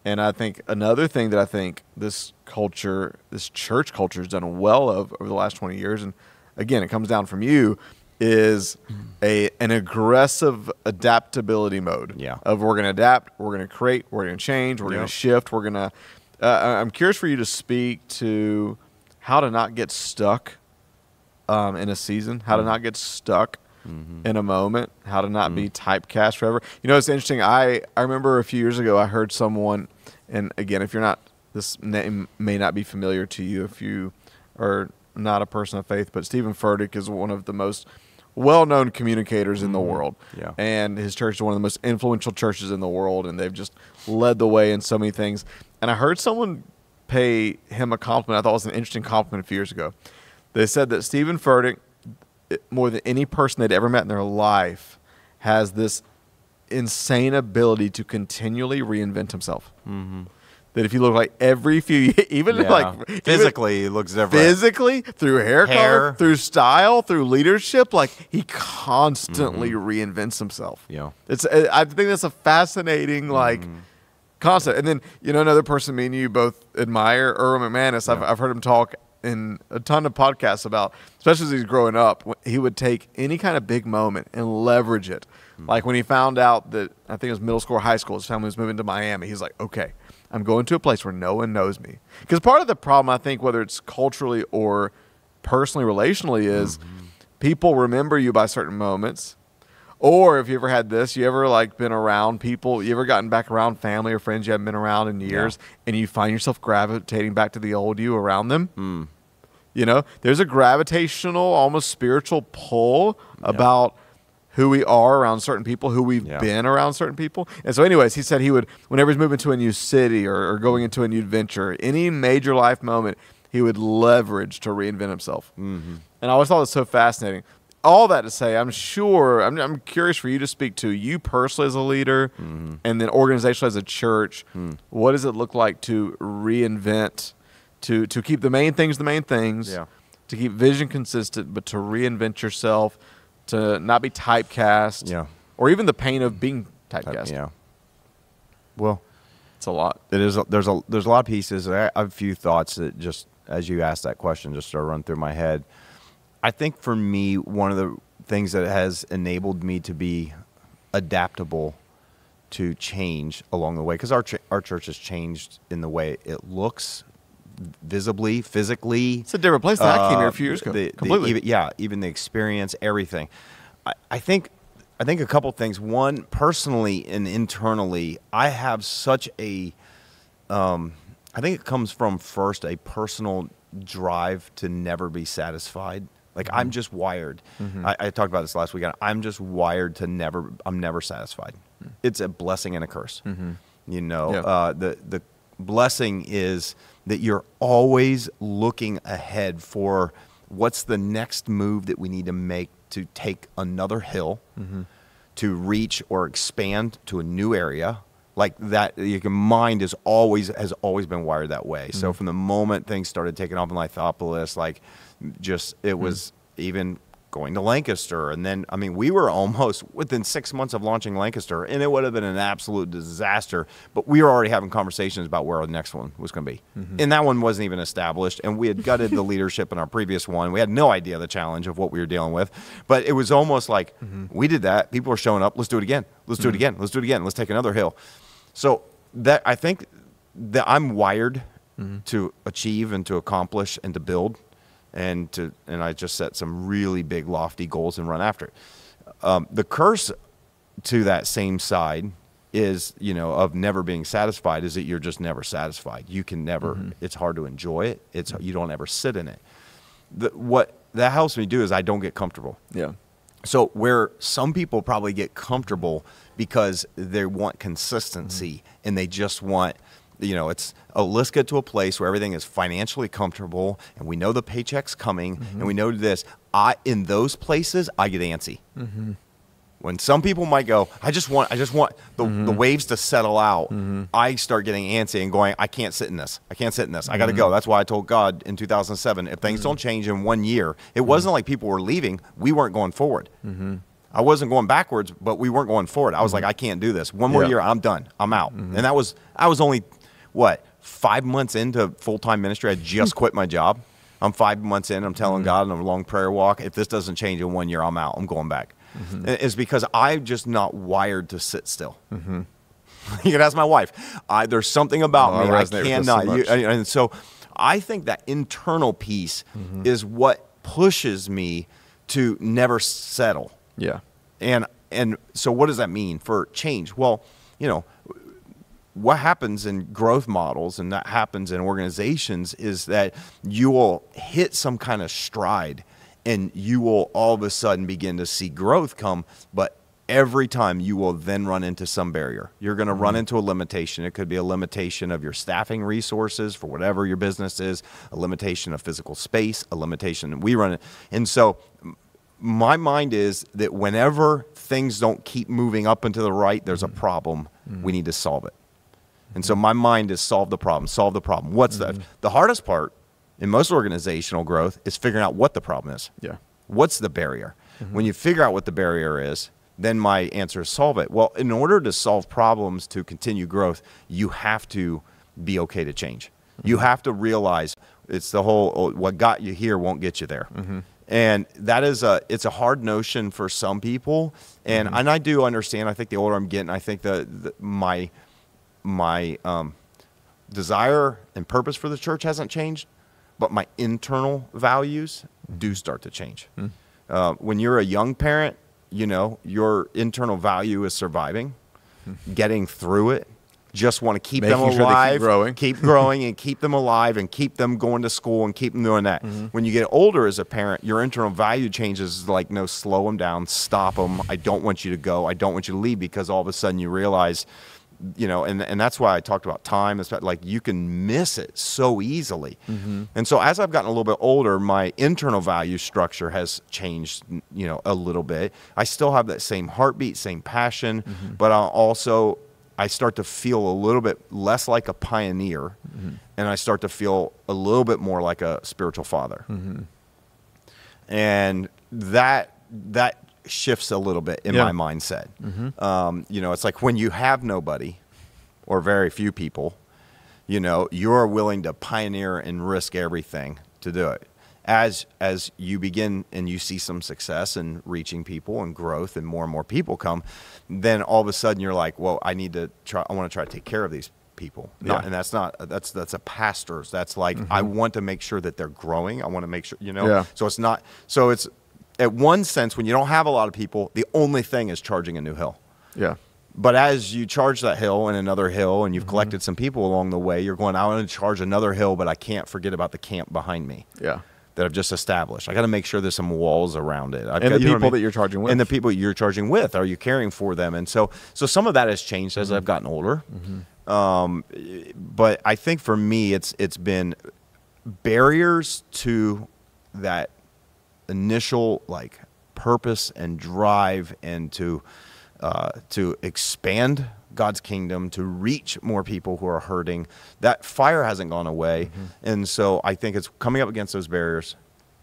Speaker 1: And I think another thing that I think this church culture has done well of over the last 20 years, and again, it comes down from you, is an aggressive adaptability mode.
Speaker 2: Yeah.
Speaker 1: Of we're going to adapt, we're going to create, we're going to change, we're going to shift, we're going to... I'm curious for you to speak to how to not get stuck in a season, how to not get stuck in a moment, how to not be typecast forever. It's interesting. I remember a few years ago, I heard someone, and again, if you're not, this name may not be familiar to you if you are not a person of faith, but Stephen Furtick is one of the most well-known communicators in the world.
Speaker 2: Yeah.
Speaker 1: And his church is one of the most influential churches in the world, and they've just led the way in so many things. And I heard someone pay him a compliment. I thought it was an interesting compliment a few years ago. They said that Stephen Furtick, more than any person they'd ever met in their life, has this insane ability to continually reinvent himself. That if you look like every few,
Speaker 2: physically, he looks different.
Speaker 1: Physically, through hair color, through style, through leadership, like he constantly reinvents himself.
Speaker 2: Yeah,
Speaker 1: I think that's a fascinating concept. And then another person me and you both admire, Earl McManus. I've heard him talk in a ton of podcasts about, especially as he's growing up, he would take any kind of big moment and leverage it. Like when he found out that, I think it was middle school or high school, his family was moving to Miami. He's like, okay, I'm going to a place where no one knows me. Because part of the problem, I think, whether it's culturally or personally, relationally, is people remember you by certain moments. Or if you ever had this, you ever been around people, you ever gotten back around family or friends you haven't been around in years, and you find yourself gravitating back to the old you around them? There's a gravitational, almost spiritual pull about who we are around certain people, who we've been around certain people. And so anyways, he said he would, whenever he's moving to a new city or going into a new adventure, any major life moment, he would leverage to reinvent himself. And I always thought it was so fascinating. All that to say, I'm curious for you to speak to you personally as a leader and then organizationally as a church. What does it look like to reinvent, to keep the main things, to keep vision consistent, but to reinvent yourself, to not be typecast, or even the pain of being typecast?
Speaker 2: Well,
Speaker 1: it's a lot.
Speaker 2: It is. There's a lot of pieces. I have a few thoughts that just as you asked that question, just started running through my head. I think for me, one of the things that has enabled me to be adaptable to change along the way, because our church has changed in the way it looks, visibly, physically.
Speaker 1: It's a different place than I came here a few years ago. Completely.
Speaker 2: Even the experience, everything. I think a couple things. One, personally and internally, I have such a, I think it comes from first a personal drive to never be satisfied. Like I'm just wired. I talked about this last weekend. I'm just wired to I'm never satisfied. It's a blessing and a curse. The blessing is that you're always looking ahead for what's the next move that we need to make to take another hill, to reach or expand to a new area. Like that, your mind has always been wired that way. So from the moment things started taking off in Lithopolis, like it was even going to Lancaster. And then, I mean, we were almost within 6 months of launching Lancaster, and it would have been an absolute disaster. But we were already having conversations about where our next one was going to be. And that one wasn't even established. And we had gutted the leadership in our previous one. We had no idea the challenge of what we were dealing with. But it was almost like we did that. People are showing up. Let's do it again. Let's do it again. Let's do it again. Let's take another hill. So that I think that I'm wired to achieve and to accomplish and to build. And I just set some really big, lofty goals and run after it. The curse to that same side is, of never being satisfied, is that you're just never satisfied. You can never. It's hard to enjoy it. You don't ever sit in it. What that helps me do is I don't get comfortable.
Speaker 1: Yeah.
Speaker 2: So where some people probably get comfortable because they want consistency and they just want. Let's get to a place where everything is financially comfortable and we know the paycheck's coming and we know this. In those places, I get antsy. When some people might go, I just want the waves to settle out. I start getting antsy and going, I can't sit in this. I got to go. That's why I told God in 2007, if things don't change in 1 year, it wasn't like people were leaving. We weren't going forward. I wasn't going backwards, but we weren't going forward. I was like, I can't do this. One more year, I'm done. I'm out. And I was only 5 months into full-time ministry. I just quit my job. I'm 5 months in. I'm telling God in a long prayer walk, if this doesn't change in 1 year, I'm out. I'm going back. It's because I'm just not wired to sit still. You can ask my wife. There's something about me I cannot. And so I think that internal piece is what pushes me to never settle.
Speaker 1: Yeah.
Speaker 2: And so what does that mean for change? Well, what happens in growth models and that happens in organizations is that you will hit some kind of stride and you will all of a sudden begin to see growth come, but every time you will then run into some barrier. You're going to run into a limitation. It could be a limitation of your staffing resources for whatever your business is, a limitation of physical space, a limitation we run it. And so my mind is that whenever things don't keep moving up and to the right, there's a problem. We need to solve it. And so my mind is solve the problem. What's that? The hardest part in most organizational growth is figuring out what the problem is.
Speaker 1: Yeah.
Speaker 2: What's the barrier? When you figure out what the barrier is, then my answer is solve it. Well, in order to solve problems to continue growth, you have to be okay to change. You have to realize it's the whole, what got you here won't get you there. And that is it's a hard notion for some people. And I do understand. I think the older I'm getting, I think my desire and purpose for the church hasn't changed, but my internal values do start to change. When you're a young parent, your internal value is surviving, getting through it. Just want to keep them alive, keep growing and keep them alive and keep them going to school and keep them doing that. When you get older as a parent, your internal value changes like, no, slow them down, stop them. I don't want you to go. I don't want you to leave, because all of a sudden you realize, and that's why I talked about time. It's like you can miss it so easily. And so as I've gotten a little bit older, my internal value structure has changed, a little bit. I still have that same heartbeat, same passion, but I start to feel a little bit less like a pioneer, and I start to feel a little bit more like a spiritual father. And that shifts a little bit in my mindset. It's like when you have nobody or very few people, you're willing to pioneer and risk everything to do it. As you begin and you see some success in reaching people and growth and more people come, then all of a sudden you're like, well, I want to try to take care of these people. And that's a pastor's. That's like, I want to make sure that they're growing. I want to make sure, so it's at one sense, when you don't have a lot of people, the only thing is charging a new hill. Yeah. But as you charge that hill and another hill, and you've collected some people along the way, you're going, I want to charge another hill, but I can't forget about the camp behind me. Yeah. That I've just established. I got to make sure there's some walls around it.
Speaker 1: The people that you're charging with.
Speaker 2: And the people you're charging with, are you caring for them? And so some of that has changed as I've gotten older. But I think for me, it's been barriers to that initial like purpose and drive, and to expand God's kingdom, to reach more people who are hurting. That fire hasn't gone away, and so I think it's coming up against those barriers.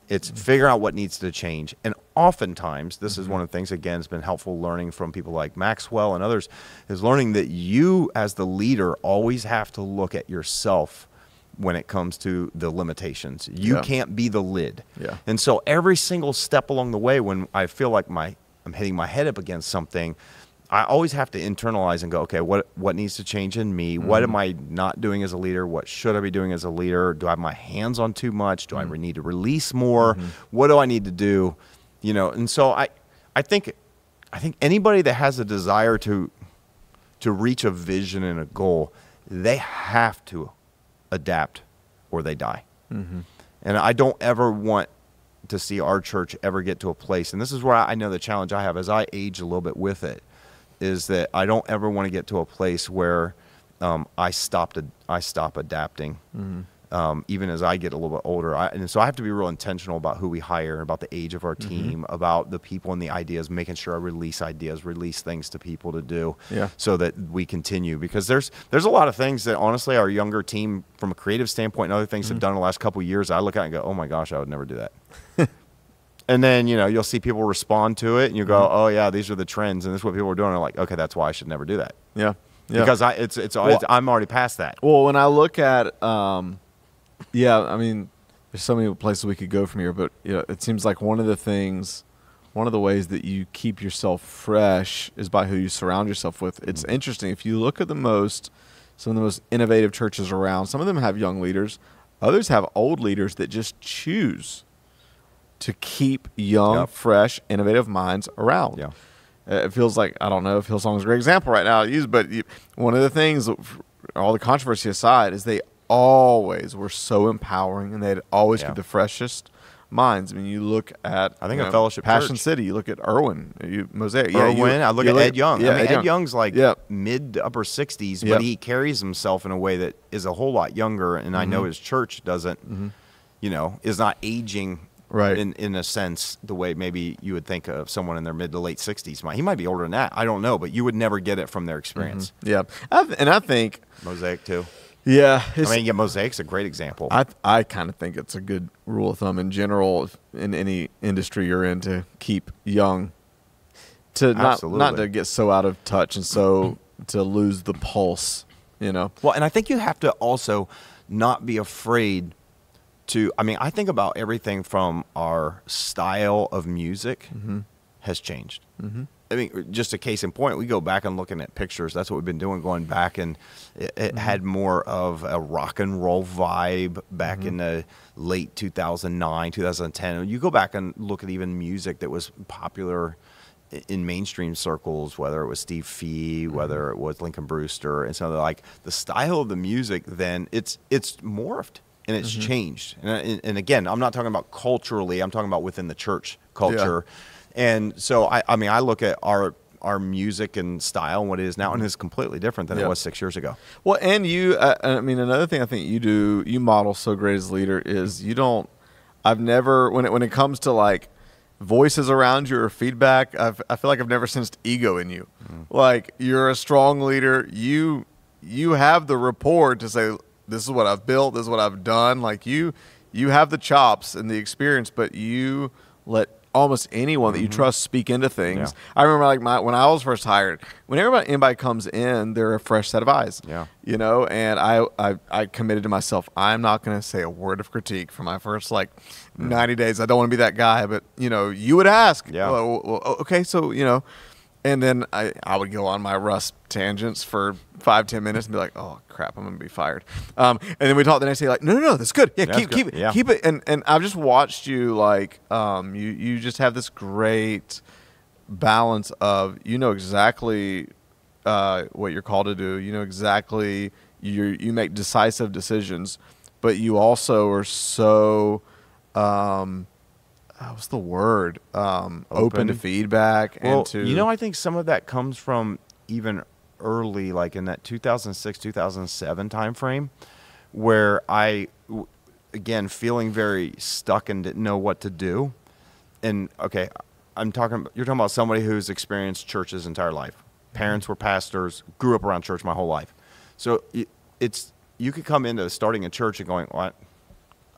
Speaker 2: It's figuring out what needs to change. And oftentimes, this is one of the things, again, it's been helpful learning from people like Maxwell and others, is learning that you as the leader always have to look at yourself when it comes to the limitations. You can't be the lid.
Speaker 1: Yeah.
Speaker 2: And so every single step along the way, when I feel like I'm hitting my head up against something, I always have to internalize and go, okay, what needs to change in me? What am I not doing as a leader? What should I be doing as a leader? Do I have my hands on too much? Do I need to release more? What do I need to do? You know, and so I think anybody that has a desire to reach a vision and a goal, they have to adapt or they die. And I don't ever want to see our church ever get to a place, and this is where I know the challenge I have as I age a little bit with it, is that I don't ever want to get to a place where I stop adapting, even as I get a little bit older. And so I have to be real intentional about who we hire, about the age of our team, about the people and the ideas, making sure I release ideas, release things to people to do, so that we continue. Because there's a lot of things that honestly our younger team, from a creative standpoint, and other things have done in the last couple of years, I look at and go, oh my gosh, I would never do that. And then, you know, you'll see people respond to it, and you go, oh yeah, these are the trends, and this is what people are doing. And like, okay, that's why I should never do that.
Speaker 1: Yeah.
Speaker 2: Because I'm already past that.
Speaker 1: Well, when I look at, I mean, there's so many places we could go from here, but it seems like one of the ways that you keep yourself fresh is by who you surround yourself with. It's interesting. If you look at some of the most innovative churches around, some of them have young leaders, others have old leaders that just choose to keep young, fresh, innovative minds around.
Speaker 2: Yeah.
Speaker 1: It feels like, I don't know if Hillsong's a great example right now to use, but one of the things, all the controversy aside, is they always were so empowering, and they'd always keep the freshest minds. I mean, you look at
Speaker 2: a Fellowship
Speaker 1: Passion
Speaker 2: Church.
Speaker 1: City, you look at Irwin, Mosaic.
Speaker 2: Irwin, I look at Ed Young.
Speaker 1: Yeah,
Speaker 2: I mean,
Speaker 1: Ed
Speaker 2: Young's like mid to upper 60s, but he carries himself in a way that is a whole lot younger, and I know his church doesn't, is not aging.
Speaker 1: Right.
Speaker 2: In a sense, the way maybe you would think of someone in their mid to late 60s. He might be older than that. I don't know, but you would never get it from their experience.
Speaker 1: Yeah. And I think
Speaker 2: Mosaic too.
Speaker 1: Yeah.
Speaker 2: Mosaic's a great example.
Speaker 1: I kind of think it's a good rule of thumb in general in any industry you're in, to keep young, to not to get so out of touch and so to lose the pulse, Well,
Speaker 2: and I think you have to also not be afraid I think about everything from our style of music has changed. I mean, just a case in point, we go back and looking at pictures. That's what we've been doing, going back, and it had more of a rock and roll vibe back in the late 2009, 2010. You go back and look at even music that was popular in mainstream circles, whether it was Steve Fee, whether it was Lincoln Brewster, and so like the style of the music, then it's morphed. And it's changed. And again, I'm not talking about culturally. I'm talking about within the church culture. Yeah. And so, I look at our music and style and what it is now, and it's completely different than it was 6 years ago.
Speaker 1: Well, and you, another thing I think you model so great as a leader is I've never, when it comes to like voices around you or feedback, I feel like I've never sensed ego in you. Like, you're a strong leader. You have the rapport to say, this is what I've built, this is what I've done. Like, you have the chops and the experience, but you let almost anyone that you trust speak into things. Yeah. I remember like when I was first hired, when anybody comes in, they're a fresh set of eyes. Yeah. And I committed to myself, I'm not going to say a word of critique for my first 90 days. I don't want to be that guy, but you would ask. Yeah. Well, okay, so and then I would go on my Russ tangents for 5-10 minutes and be like, oh crap, I'm gonna be fired. And then we talk the next day, like, no, that's good. Yeah, keep it. And I've just watched you, like, you just have this great balance of exactly what you're called to do. Exactly, you make decisive decisions, but you also are so what's the word? Open to feedback.
Speaker 2: Well, I think some of that comes from even early, like in that 2006, 2007 timeframe, where again, feeling very stuck and didn't know what to do. And okay, you're talking about somebody who's experienced church his entire life. Parents were pastors, grew up around church my whole life. So you could come into starting a church and going, well,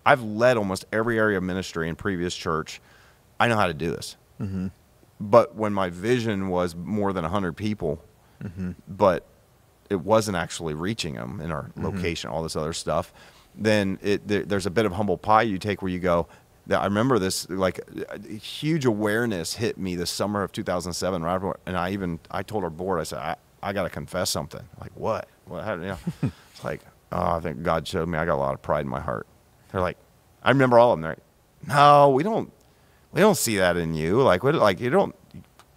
Speaker 2: I've led almost every area of ministry in previous church. I know how to do this. Mm-hmm. But when my vision was more than 100 people, mm-hmm. but it wasn't actually reaching them in our mm-hmm. location, all this other stuff, then there's a bit of humble pie you take where you go, I remember this, like, huge awareness hit me this summer of 2007, right? And I told our board, I said, I got to confess something. Like, what? What happened? It's like, I think God showed me I got a lot of pride in my heart. They're like, I remember all of them. They're like, no, we don't see that in you.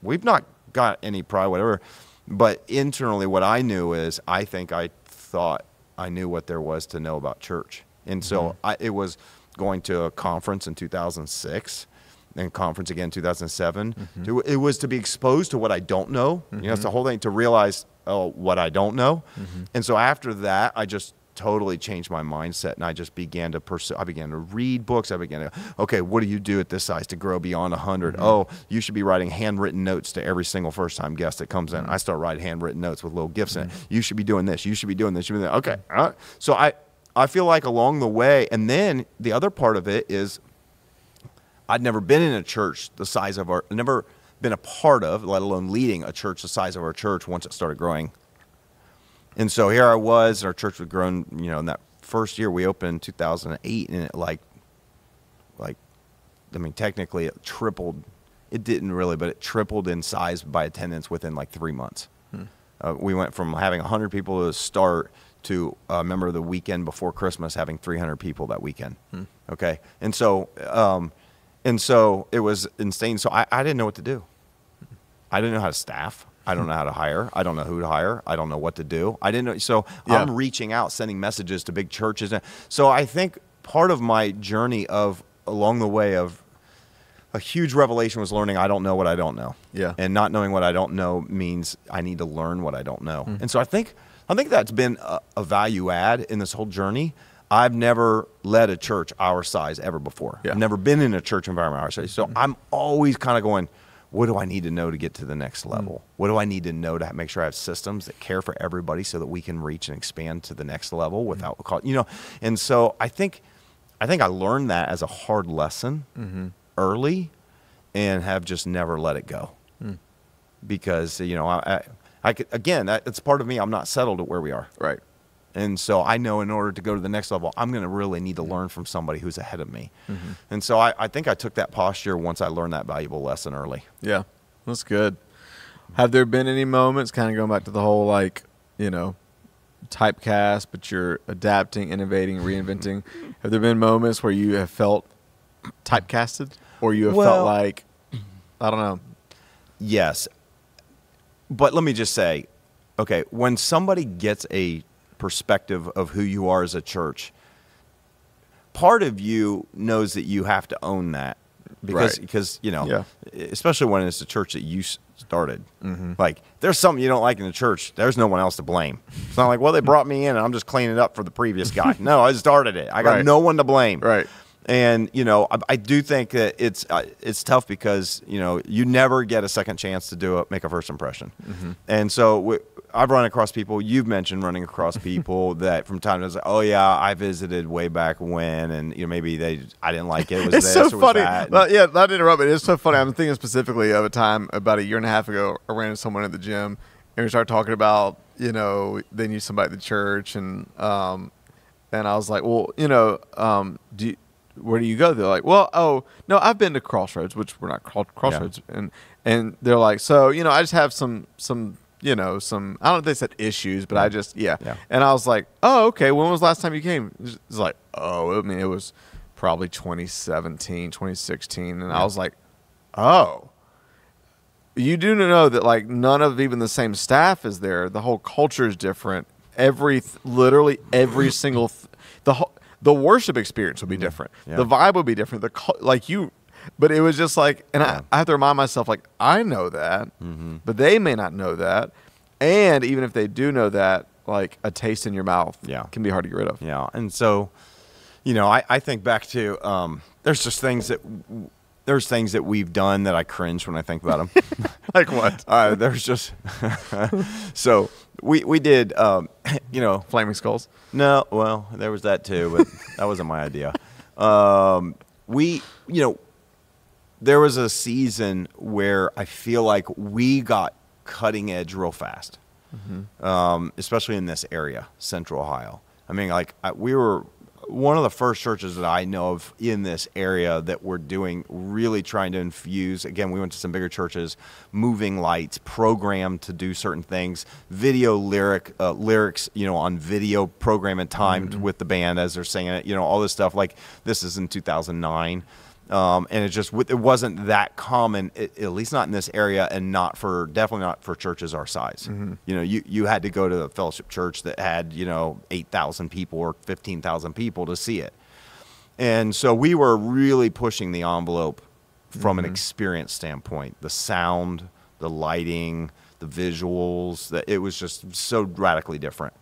Speaker 2: We've not got any pride, whatever. But internally, what I knew is, I thought I knew what there was to know about church. And so mm-hmm. It was going to a conference in 2006 and conference again in 2007. Mm-hmm. It was to be exposed to what I don't know. Mm-hmm. It's the whole thing to realize what I don't know. Mm-hmm. And so after that, I just totally changed my mindset, and I just began to pursue. I began to read books. I began to, okay, what do you do at this size to grow beyond 100? Mm-hmm. Oh, you should be writing handwritten notes to every single first-time guest that comes in. Mm-hmm. I start writing handwritten notes with little gifts in it. You should be doing this. You should be doing this. You should be doing that. Okay. All right. So I feel like along the way, and then the other part of it is I'd never been in a church the size of never been a part of, let alone leading a church the size of our church once it started growing. And so here I was, our church had grown, in that first year we opened in 2008, and it technically it tripled. It didn't really, but it tripled in size by attendance within 3 months. We went from having 100 people to start to remember the weekend before Christmas having 300 people that weekend. Okay. And so it was insane. So I didn't know what to do. I didn't know how to staff. I don't know how to hire. I don't know who to hire. I don't know what to do. I didn't know. So yeah. I'm reaching out, sending messages to big churches. So I think part of my journey along the way of a huge revelation was learning I don't know what I don't know. Yeah. And not knowing what I don't know means I need to learn what I don't know. And so I think that's been a value add in this whole journey. I've never led a church our size ever before. Yeah. I've never been in a church environment our size. So I'm always kind of going, what do I need to know to get to the next level? What do I need to know to make sure I have systems that care for everybody so that we can reach and expand to the next level without, And so I think I learned that as a hard lesson early, and have just never let it go. Because, I could, again, it's part of me. I'm not settled at where we are.
Speaker 1: Right.
Speaker 2: And so I know in order to go to the next level, I'm going to really need to learn from somebody who's ahead of me. And so I think I took that posture once I learned that valuable lesson early.
Speaker 1: Yeah, that's good. Have there been any moments, kind of going back to the whole, typecast, but you're adapting, innovating, reinventing. Have there been moments where you have felt typecasted, or you have felt like, I don't know?
Speaker 2: Yes. But let me just say, okay, when somebody gets a perspective of who you are as a church, part of you knows that you have to own that because especially when it's a church that you started. Like, there's something you don't like in the church, there's no one else to blame. It's not like, well, they brought me in and I'm just cleaning it up for the previous guy. No, I started it. I got no one to blame.
Speaker 1: Right.
Speaker 2: And, I do think that it's tough because, you never get a second chance to make a first impression. And so I've run across people, you've mentioned running across people that from time to time, oh yeah, I visited way back when, and maybe I didn't like it. It was
Speaker 1: it's
Speaker 2: this,
Speaker 1: so
Speaker 2: or
Speaker 1: funny.
Speaker 2: Was that.
Speaker 1: Well, yeah, not to interrupt, but it's so funny. I'm thinking specifically of a time about a year and a half ago, I ran into someone at the gym, and we started talking about, they knew somebody at the church, and I was like, well, where do you go? They're like, well, oh, no, I've been to Crossroads, which we're not called Crossroads. Yeah. And they're like, so, I just have some, I don't know if they said issues, but I just, yeah. And I was like, oh, okay, when was the last time you came? It's like, it was probably 2017, 2016. And I was like, oh. You do know that, none of even the same staff is there. The whole culture is different. Literally every single, the worship experience will be different. Yeah. The vibe will be different. But it was just I have to remind myself, I know that, but they may not know that. And even if they do know that, like a taste in your mouth
Speaker 2: Yeah.
Speaker 1: can be hard to get rid of.
Speaker 2: Yeah. And so, I think back to there's things that we've done that I cringe when I think about them.
Speaker 1: Like what?
Speaker 2: There's just so we did
Speaker 1: Flaming skulls.
Speaker 2: no, well, there was that too, but that wasn't my idea. There was a season where I feel like we got cutting edge real fast, especially in this area, Central Ohio. I mean, we were one of the first churches that I know of in this area that were really trying to infuse. Again, we went to some bigger churches, moving lights, programmed to do certain things, video lyrics, on video program and timed with the band as they're singing it, all this stuff. Like this is in 2009. And it wasn't that common, at least not in this area, and definitely not for churches our size. You had to go to a fellowship church that had 8,000 people or 15,000 people to see it, and so we were really pushing the envelope from an experience standpoint. The sound, the lighting, the visuals, that it was just so radically different.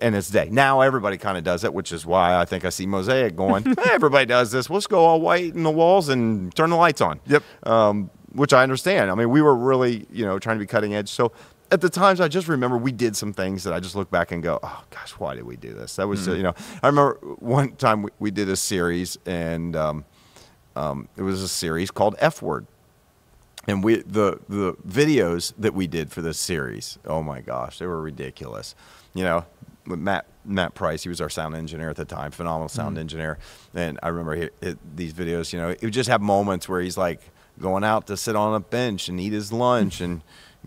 Speaker 2: In its day. Now everybody kind of does it, which is why I think I see Mosaic going, hey, everybody does this. Let's go all white in the walls and turn the lights on.
Speaker 1: Yep.
Speaker 2: Which I understand. I mean, we were really, trying to be cutting edge. So at the times, I just remember we did some things that I just look back and go, oh, gosh, why did we do this? That was, I remember one time we did a series, and it was a series called F Word. And the videos that we did for this series, oh my gosh, they were ridiculous. Matt Price, he was our sound engineer at the time, phenomenal sound engineer. And I remember these videos, he would just have moments where he's like going out to sit on a bench and eat his lunch and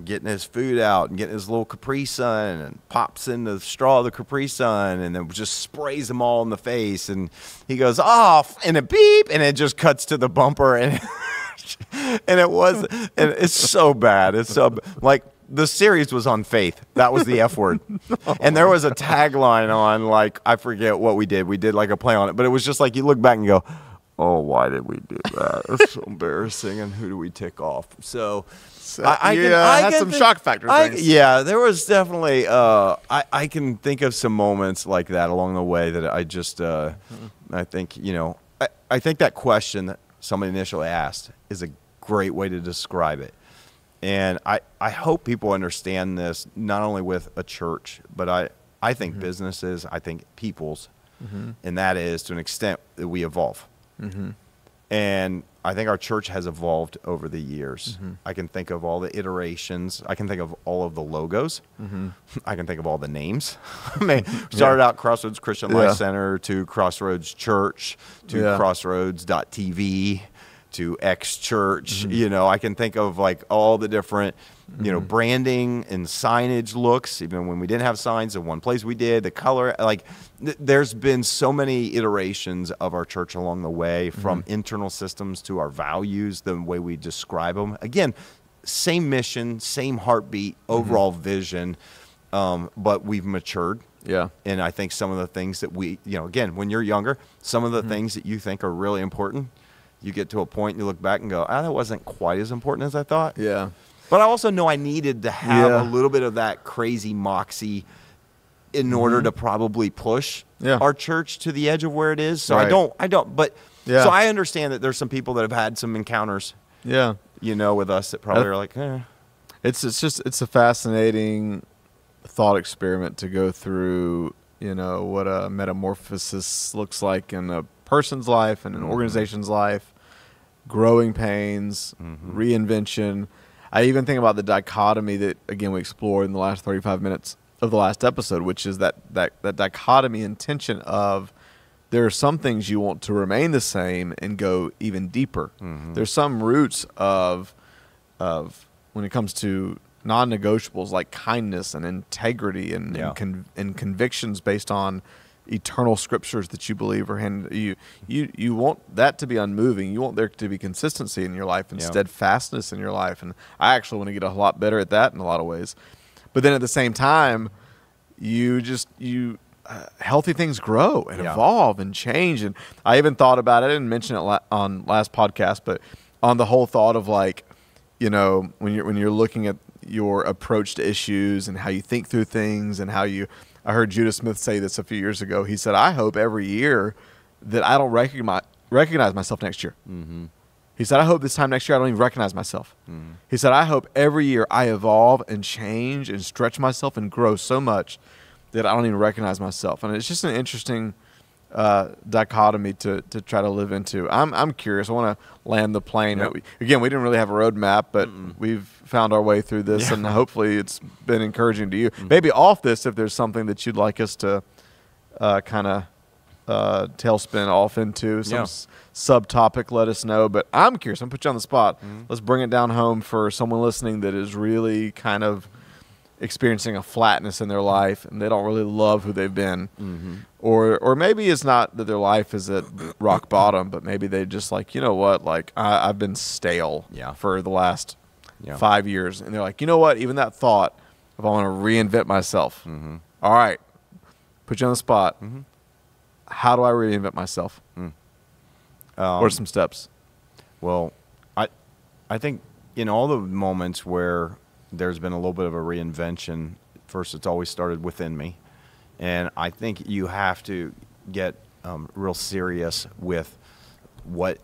Speaker 2: getting his food out and getting his little Capri Sun and pops in the straw of the Capri Sun and then just sprays them all in the face. And he goes off and a beep and it just cuts to the bumper and and it's so bad. It's so like, the series was on faith. That was the F word. And there was a tagline on, like, I forget what we did. We did like a play on it, but it was just like you look back and go, oh, why did we do that? It's so embarrassing. And who do we tick off? So I
Speaker 1: had some shock factor things.
Speaker 2: Yeah, there was definitely, I can think of some moments like that along the way that I just, I think, I think that question that somebody initially asked is a great way to describe it. And I hope people understand this, not only with a church, but I think businesses, I think peoples, and that is to an extent that we evolve. And I think our church has evolved over the years. I can think of all the iterations. I can think of all of the logos. I can think of all the names. I mean, started out Crossroads Christian Life Center to Crossroads Church to Crossroads.tv. to X Church, I can think of like all the different, branding and signage looks, even when we didn't have signs in one place we did, the color, like there's been so many iterations of our church along the way, from internal systems to our values, the way we describe them. Again, same mission, same heartbeat, overall vision, but we've matured.
Speaker 1: Yeah.
Speaker 2: And I think some of the things that we, again, when you're younger, some of the things that you think are really important, you get to a point and you look back and go, that wasn't quite as important as I thought.
Speaker 1: Yeah.
Speaker 2: But I also know I needed to have a little bit of that crazy moxie in order to probably push our church to the edge of where it is. So but so I understand that there's some people that have had some encounters, with us that probably are like,
Speaker 1: It's a fascinating thought experiment to go through, what a metamorphosis looks like in a person's life and an organization's life, growing pains, reinvention. I even think about the dichotomy that, again, we explored in the last 35 minutes of the last episode, which is that dichotomy and tension of there are some things you want to remain the same and go even deeper. There's some roots of when it comes to non-negotiables like kindness and integrity and convictions based on eternal scriptures that you believe, you want that to be unmoving. You want there to be consistency in your life and steadfastness in your life. And I actually want to get a lot better at that in a lot of ways. But then at the same time, healthy things grow and evolve and change. And I even thought about it and mentioned it on last podcast, but on the whole thought of like, when you're looking at your approach to issues and how you think through things and how you. I heard Judah Smith say this a few years ago. He said, "I hope every year that I don't recognize myself next year."
Speaker 2: Mm-hmm.
Speaker 1: He said, "I hope this time next year I don't even recognize myself." Mm-hmm. He said, "I hope every year I evolve and change and stretch myself and grow so much that I don't even recognize myself." And it's just an interesting dichotomy to try to live into. I'm curious. I want to land the plane.
Speaker 2: Yep.
Speaker 1: We didn't really have a roadmap, but we've found our way through this, and hopefully it's been encouraging to you. Maybe off this, if there's something that you'd like us to kind of tailspin off into, some subtopic, let us know. But I'm curious. I'm going to put you on the spot. Let's bring it down home for someone listening that is really kind of experiencing a flatness in their life and they don't really love who they've been. Or maybe it's not that their life is at rock bottom, but maybe they just like, you know what, like I've been stale for the last 5 years. And they're like, you know what, even that thought of I want to reinvent myself. All right, put you on the spot. How do I reinvent myself? What are some steps?
Speaker 2: Well, I think in all the moments where there's been a little bit of a reinvention, first it's always started within me. And I think you have to get real serious with what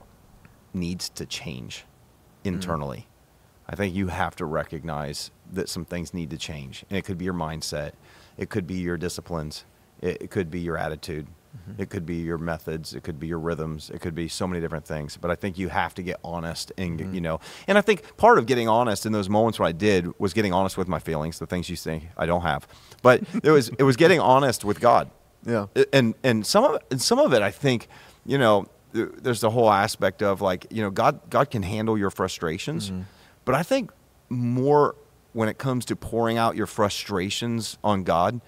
Speaker 2: needs to change internally. I think you have to recognize that some things need to change. And it could be your mindset. It could be your disciplines. It could be your attitude. It could be your methods. It could be your rhythms. It could be so many different things. But I think you have to get honest and, and I think part of getting honest in those moments what I did was getting honest with my feelings, the things you think I don't have. But it was getting honest with God.
Speaker 1: Yeah.
Speaker 2: And some of it, I think, there's the whole aspect of like, God can handle your frustrations. But I think more when it comes to pouring out your frustrations on God,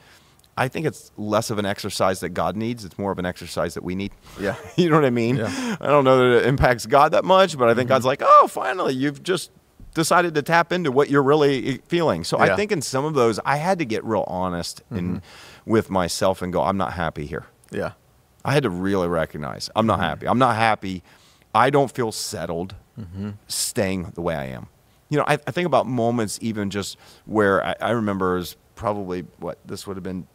Speaker 2: I think it's less of an exercise that God needs. It's more of an exercise that we need.
Speaker 1: Yeah.
Speaker 2: You know what I mean?
Speaker 1: Yeah.
Speaker 2: I don't know that it impacts God that much, but I think God's like, oh, finally, you've just decided to tap into what you're really feeling. So I think in some of those, I had to get real honest with myself and go, I'm not happy here.
Speaker 1: Yeah.
Speaker 2: I had to really recognize, I'm not happy. I'm not happy. I don't feel settled staying the way I am. I think about moments even just where I remember it was probably this would have been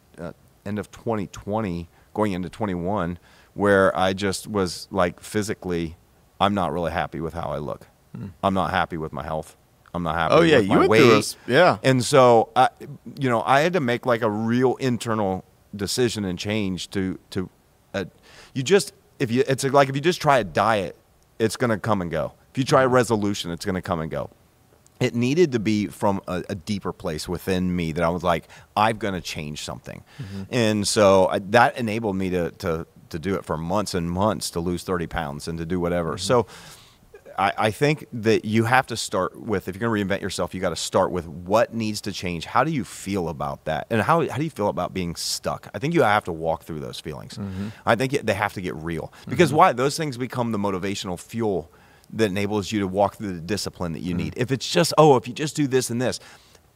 Speaker 2: end of 2020 going into 21 where I just was like physically I'm not really happy with how I look. I'm not happy with my health. I'm not happy with my weight. And so I had to make like a real internal decision and change to if you just try a diet, it's going to come and go. If you try a resolution, it's going to come and go. It needed to be from a deeper place within me that I was like, I'm going to change something. And so that enabled me to do it for months and months, to lose 30 pounds and to do whatever. So I think that you have to start with, if you're going to reinvent yourself, you got to start with what needs to change. How do you feel about that? And how do you feel about being stuck? I think you have to walk through those feelings. I think they have to get real. Because why? Those things become the motivational fuel that enables you to walk through the discipline that you need. If it's just, if you just do this and this.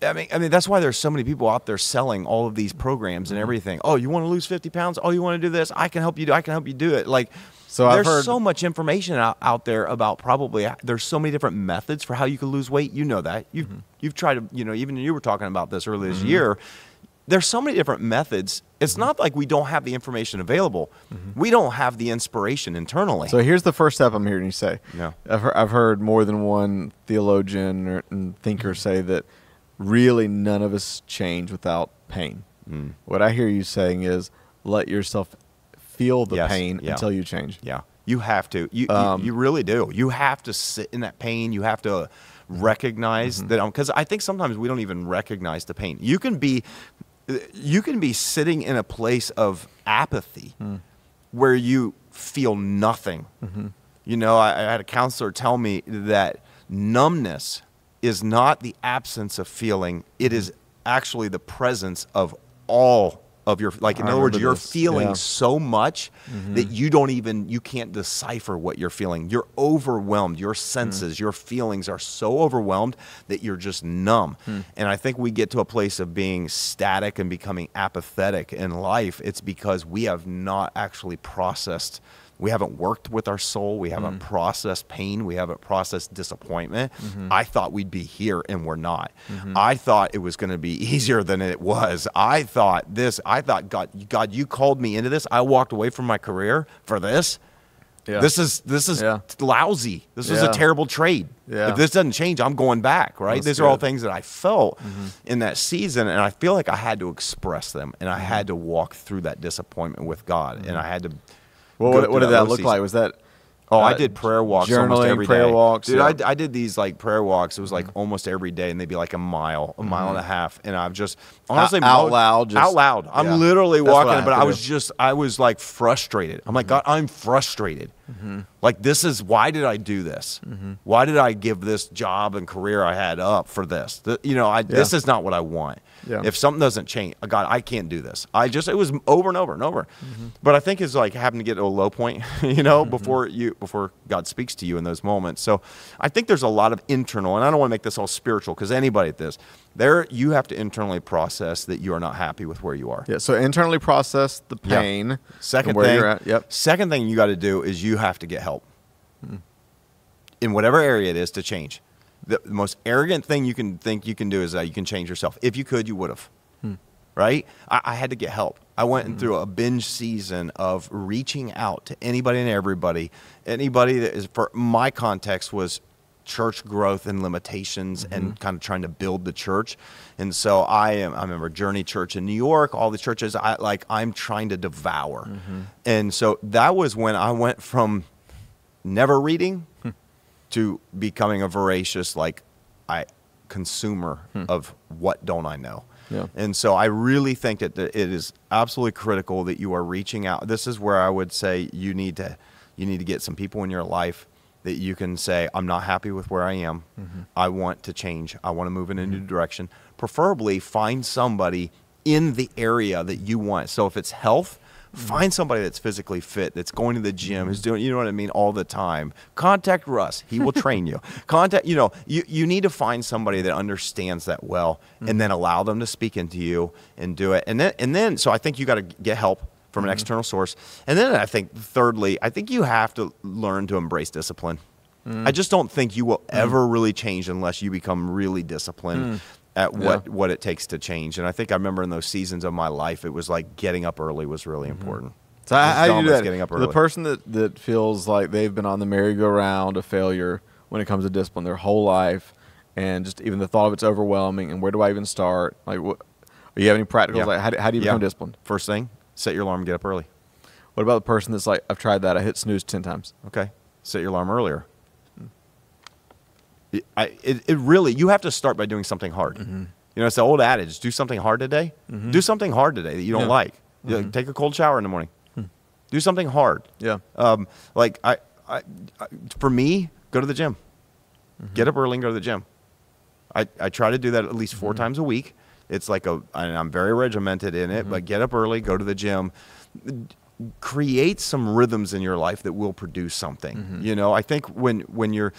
Speaker 2: I mean, that's why there's so many people out there selling all of these programs and everything. Oh, you want to lose 50 pounds? Oh, you want to do this? I can help you do it. Like, so there's so much information out there about there's so many different methods for how you can lose weight. You know that. You've tried to, even you were talking about this earlier this year. There's so many different methods. It's not like we don't have the information available. We don't have the inspiration internally.
Speaker 1: So here's the first step I'm hearing you say.
Speaker 2: Yeah.
Speaker 1: I've heard more than one theologian and thinker say that really none of us change without pain. What I hear you saying is let yourself feel the pain until you change.
Speaker 2: Yeah. You have to. You really do. You have to sit in that pain. You have to recognize that, because I think sometimes we don't even recognize the pain. You can be sitting in a place of apathy where you feel nothing. I had a counselor tell me that numbness is not the absence of feeling. It is actually the presence of all of your, like, in other words, you're feeling so much that you can't decipher what you're feeling. You're overwhelmed. Your senses, your feelings are so overwhelmed that you're just numb. And I think we get to a place of being static and becoming apathetic in life. It's because we have not actually processed We haven't worked with our soul. We haven't processed pain. We haven't processed disappointment. I thought we'd be here, and we're not. I thought it was going to be easier than it was. I thought, God, you called me into this. I walked away from my career for this. Yeah. This is lousy. This is a terrible trade. Yeah. If this doesn't change, I'm going back, right? These are all things that I felt in that season, and I feel like I had to express them, and I had to walk through that disappointment with God, and I had to.
Speaker 1: Well, what did that look like? Was that?
Speaker 2: Oh, I did prayer walks almost every day.
Speaker 1: Prayer walks.
Speaker 2: Dude, I did these like prayer walks. It was like almost every day, and they'd be like a mile and a half. And I've just honestly
Speaker 1: out loud.
Speaker 2: I'm literally walking, but I was like frustrated. I'm like, God, I'm frustrated. Like, why did I do this? Why did I give this job and career I had up for this? This is not what I want. Yeah. If something doesn't change, God, I can't do this. It was over and over and over. But I think it's like having to get to a low point, before God speaks to you in those moments. So I think there's a lot of internal, and I don't want to make this all spiritual because anybody at this, you have to internally process that you are not happy with where you are.
Speaker 1: Yeah. So internally process the pain.
Speaker 2: Yep. Second thing you got to do is you have to get help in whatever area it is to change. The most arrogant thing you can think you can do is that you can change yourself. If you could, you would have. Right? I had to get help. I went through a binge season of reaching out to anybody and everybody. Anybody that is, for my context, was church growth and limitations and kind of trying to build the church. And so I remember Journey Church in New York, all the churches I'm trying to devour. And so that was when I went from never reading to becoming a voracious consumer of what don't I know. Yeah. And so I really think that it is absolutely critical that you are reaching out. This is where I would say you need to get some people in your life that you can say, I'm not happy with where I am. I want to change. I want to move in a new direction. Preferably find somebody in the area that you want. So if it's health, find somebody that's physically fit, that's going to the gym, who's doing, you know what I mean, all the time. Contact Russ. He will train you. You need to find somebody that understands that well, and then allow them to speak into you and do it. And then, so I think you got to get help from an external source. And then I think, thirdly, I think you have to learn to embrace discipline. I just don't think you will ever really change unless you become really disciplined at what it takes to change. And I think I remember in those seasons of my life, it was like getting up early was really important.
Speaker 1: So how do you do that? Getting up early. The person that feels like they've been on the merry-go-round of failure when it comes to discipline their whole life, and just even the thought of it's overwhelming, and where do I even start? Like, what? Do you have any practicals? Like, how do you become disciplined?
Speaker 2: First thing, set your alarm and get up early.
Speaker 1: What about the person that's like, I've tried that, I hit snooze 10 times.
Speaker 2: Okay, set your alarm earlier. It really, you have to start by doing something hard. It's the old adage, do something hard today. Do something hard today that you don't like. Take a cold shower in the morning. Do something hard. Yeah. For me, go to the gym. Get up early and go to the gym. I try to do that at least 4 times a week. It's like I'm very regimented in it, but get up early, go to the gym. Create some rhythms in your life that will produce something. I think when you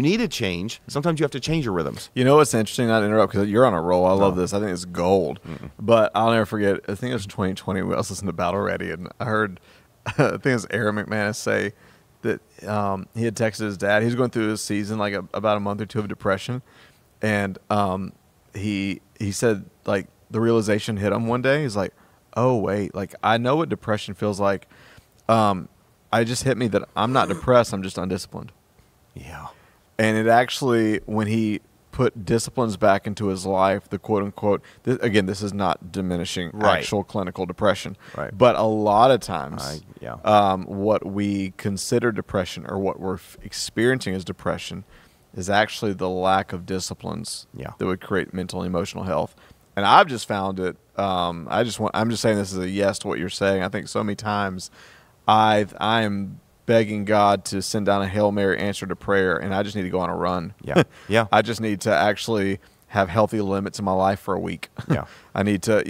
Speaker 2: need to change, sometimes you have to change your rhythms.
Speaker 1: It's interesting, not to interrupt, because you're on a roll. I love this. I think it's gold. But I'll never forget, I think it was 2020, we also listened to Battle Ready, and I heard, I think it was Aaron McManus say that he had texted his dad. He was going through his season, like about a month or two of depression, and he said, like, the realization hit him one day. He's like, oh, wait, like, I know what depression feels like. It just hit me that I'm not depressed, I'm just undisciplined.
Speaker 2: Yeah.
Speaker 1: And it actually, when he put disciplines back into his life, the quote-unquote, this is not diminishing actual clinical depression. Right. But a lot of times, what we consider depression, or what we're experiencing as depression, is actually the lack of disciplines that would create mental and emotional health. And I've just found it. I'm just saying this as a yes to what you're saying. I think so many times I'm begging God to send down a Hail Mary answer to prayer, and I just need to go on a run. Yeah. Yeah. I just need to actually have healthy limits in my life for a week. Yeah. I need to,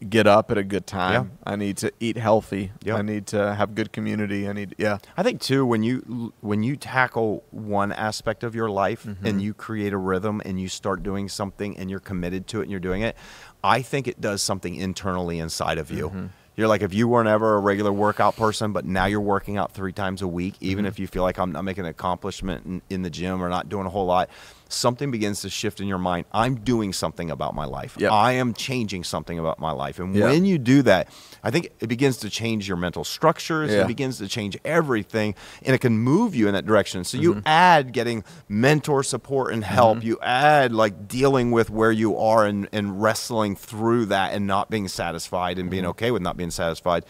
Speaker 1: get up at a good time. Yeah. I need to eat healthy. Yep. I need to have good community. I
Speaker 2: think too, when you tackle one aspect of your life and you create a rhythm and you start doing something and you're committed to it and you're doing it, I think it does something internally inside of you. You're like, if you weren't ever a regular workout person, but now you're working out 3 times a week, even if you feel like I'm not making an accomplishment in the gym or not doing a whole lot, something begins to shift in your mind. I'm doing something about my life.
Speaker 1: Yep.
Speaker 2: I am changing something about my life. And when you do that, I think it begins to change your mental structures. It begins to change everything, and it can move you in that direction. So you add getting mentor support and help. You add like dealing with where you are and wrestling through that and not being satisfied and being okay with not being satisfied.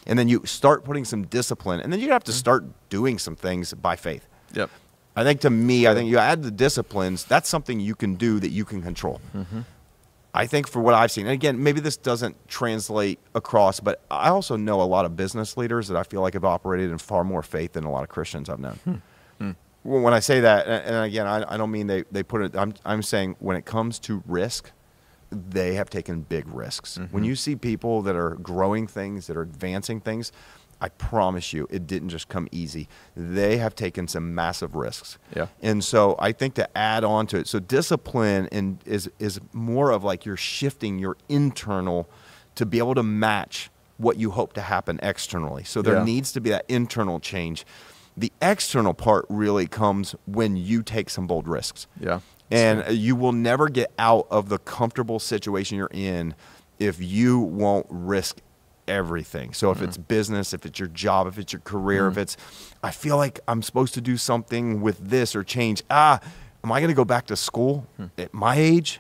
Speaker 2: And then you start putting some discipline, and then you have to start doing some things by faith.
Speaker 1: Yep.
Speaker 2: I think to me, I think you add the disciplines, that's something you can do that you can control. I think for what I've seen, and again, maybe this doesn't translate across, but I also know a lot of business leaders that I feel like have operated in far more faith than a lot of Christians I've known. When I say that, and again, I don't mean they put it, I'm saying when it comes to risk, they have taken big risks. When you see people that are growing things, that are advancing things, I promise you, it didn't just come easy. They have taken some massive risks.
Speaker 1: Yeah.
Speaker 2: And so I think to add on to it, so discipline is more of like you're shifting your internal to be able to match what you hope to happen externally. So there needs to be that internal change. The external part really comes when you take some bold risks.
Speaker 1: Yeah.
Speaker 2: And you will never get out of the comfortable situation you're in if you won't risk everything. So if it's business, if it's your job, if it's your career, if it's, I feel like I'm supposed to do something with this or change. Am I going to go back to school at my age?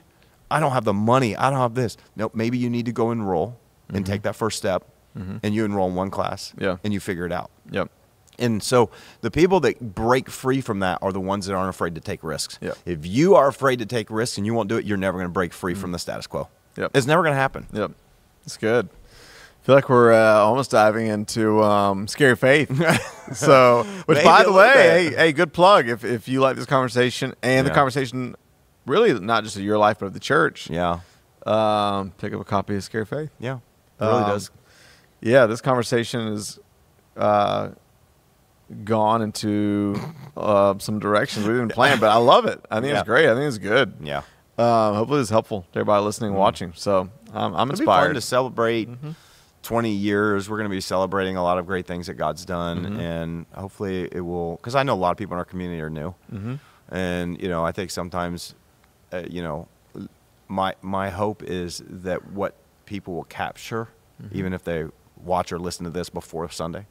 Speaker 2: I don't have the money. I don't have this. Nope. Maybe you need to go enroll and take that first step, and you enroll in one class, and you figure it out.
Speaker 1: Yep.
Speaker 2: And so the people that break free from that are the ones that aren't afraid to take risks.
Speaker 1: Yep.
Speaker 2: If you are afraid to take risks and you won't do it, you're never going to break free from the status quo.
Speaker 1: Yep.
Speaker 2: It's never going to happen.
Speaker 1: Yep. It's good. I feel like we're almost diving into Scary Faith. So, which
Speaker 2: Maybe
Speaker 1: by the
Speaker 2: a little
Speaker 1: way, hey, good plug if you like this conversation and the conversation, really not just of your life but of the church.
Speaker 2: Yeah.
Speaker 1: Pick up a copy of Scary Faith.
Speaker 2: Yeah. It really does.
Speaker 1: Yeah, this conversation is gone into some directions we didn't plan, but I love it. I think it's great. I think it's good.
Speaker 2: Yeah.
Speaker 1: Hopefully it's helpful to everybody listening and watching. So I'm
Speaker 2: It'll be
Speaker 1: inspired
Speaker 2: fun to celebrate 20 years. We're going to be celebrating a lot of great things that God's done, and hopefully it will, because I know a lot of people in our community are new. And, I think sometimes, my hope is that what people will capture, even if they watch or listen to this before Sunday,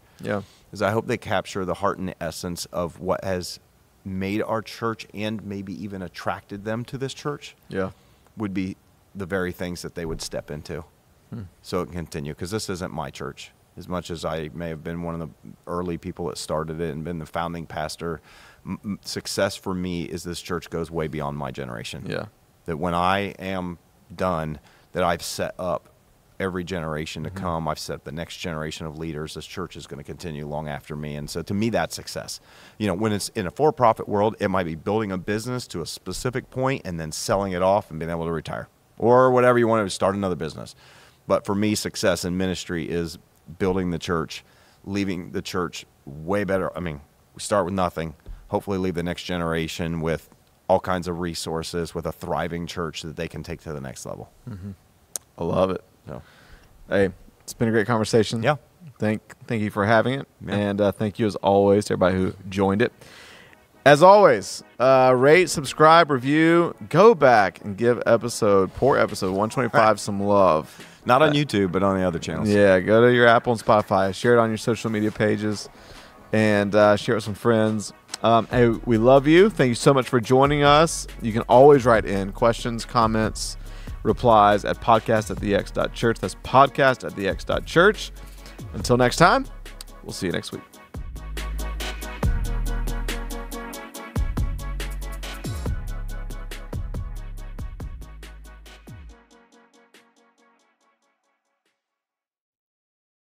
Speaker 2: is I hope they capture the heart and the essence of what has made our church and maybe even attracted them to this church would be the very things that they would step into. So it can continue, because this isn't my church. As much as I may have been one of the early people that started it and been the founding pastor, success for me is this church goes way beyond my generation. That when I am done, that I've set up every generation to come. I've set up the next generation of leaders. This church is going to continue long after me. And so to me, that's success. When it's in a for-profit world, it might be building a business to a specific point and then selling it off and being able to retire or whatever you want to start another business. But for me, success in ministry is building the church, leaving the church way better. I mean, we start with nothing, hopefully leave the next generation with all kinds of resources, with a thriving church that they can take to the next level.
Speaker 1: I love it.
Speaker 2: So,
Speaker 1: hey, it's been a great conversation.
Speaker 2: Yeah.
Speaker 1: Thank you for having it. And thank you as always to everybody who joined it. As always, rate, subscribe, review, go back and give poor episode 125 some love.
Speaker 2: not on YouTube, but on the other channels.
Speaker 1: Yeah, go to your Apple and Spotify, share it on your social media pages, and share it with some friends. Hey, we love you. Thank you so much for joining us. You can always write in questions, comments, replies at podcast@thex.church. That's podcast@thex.church. Until next time, we'll see you next week.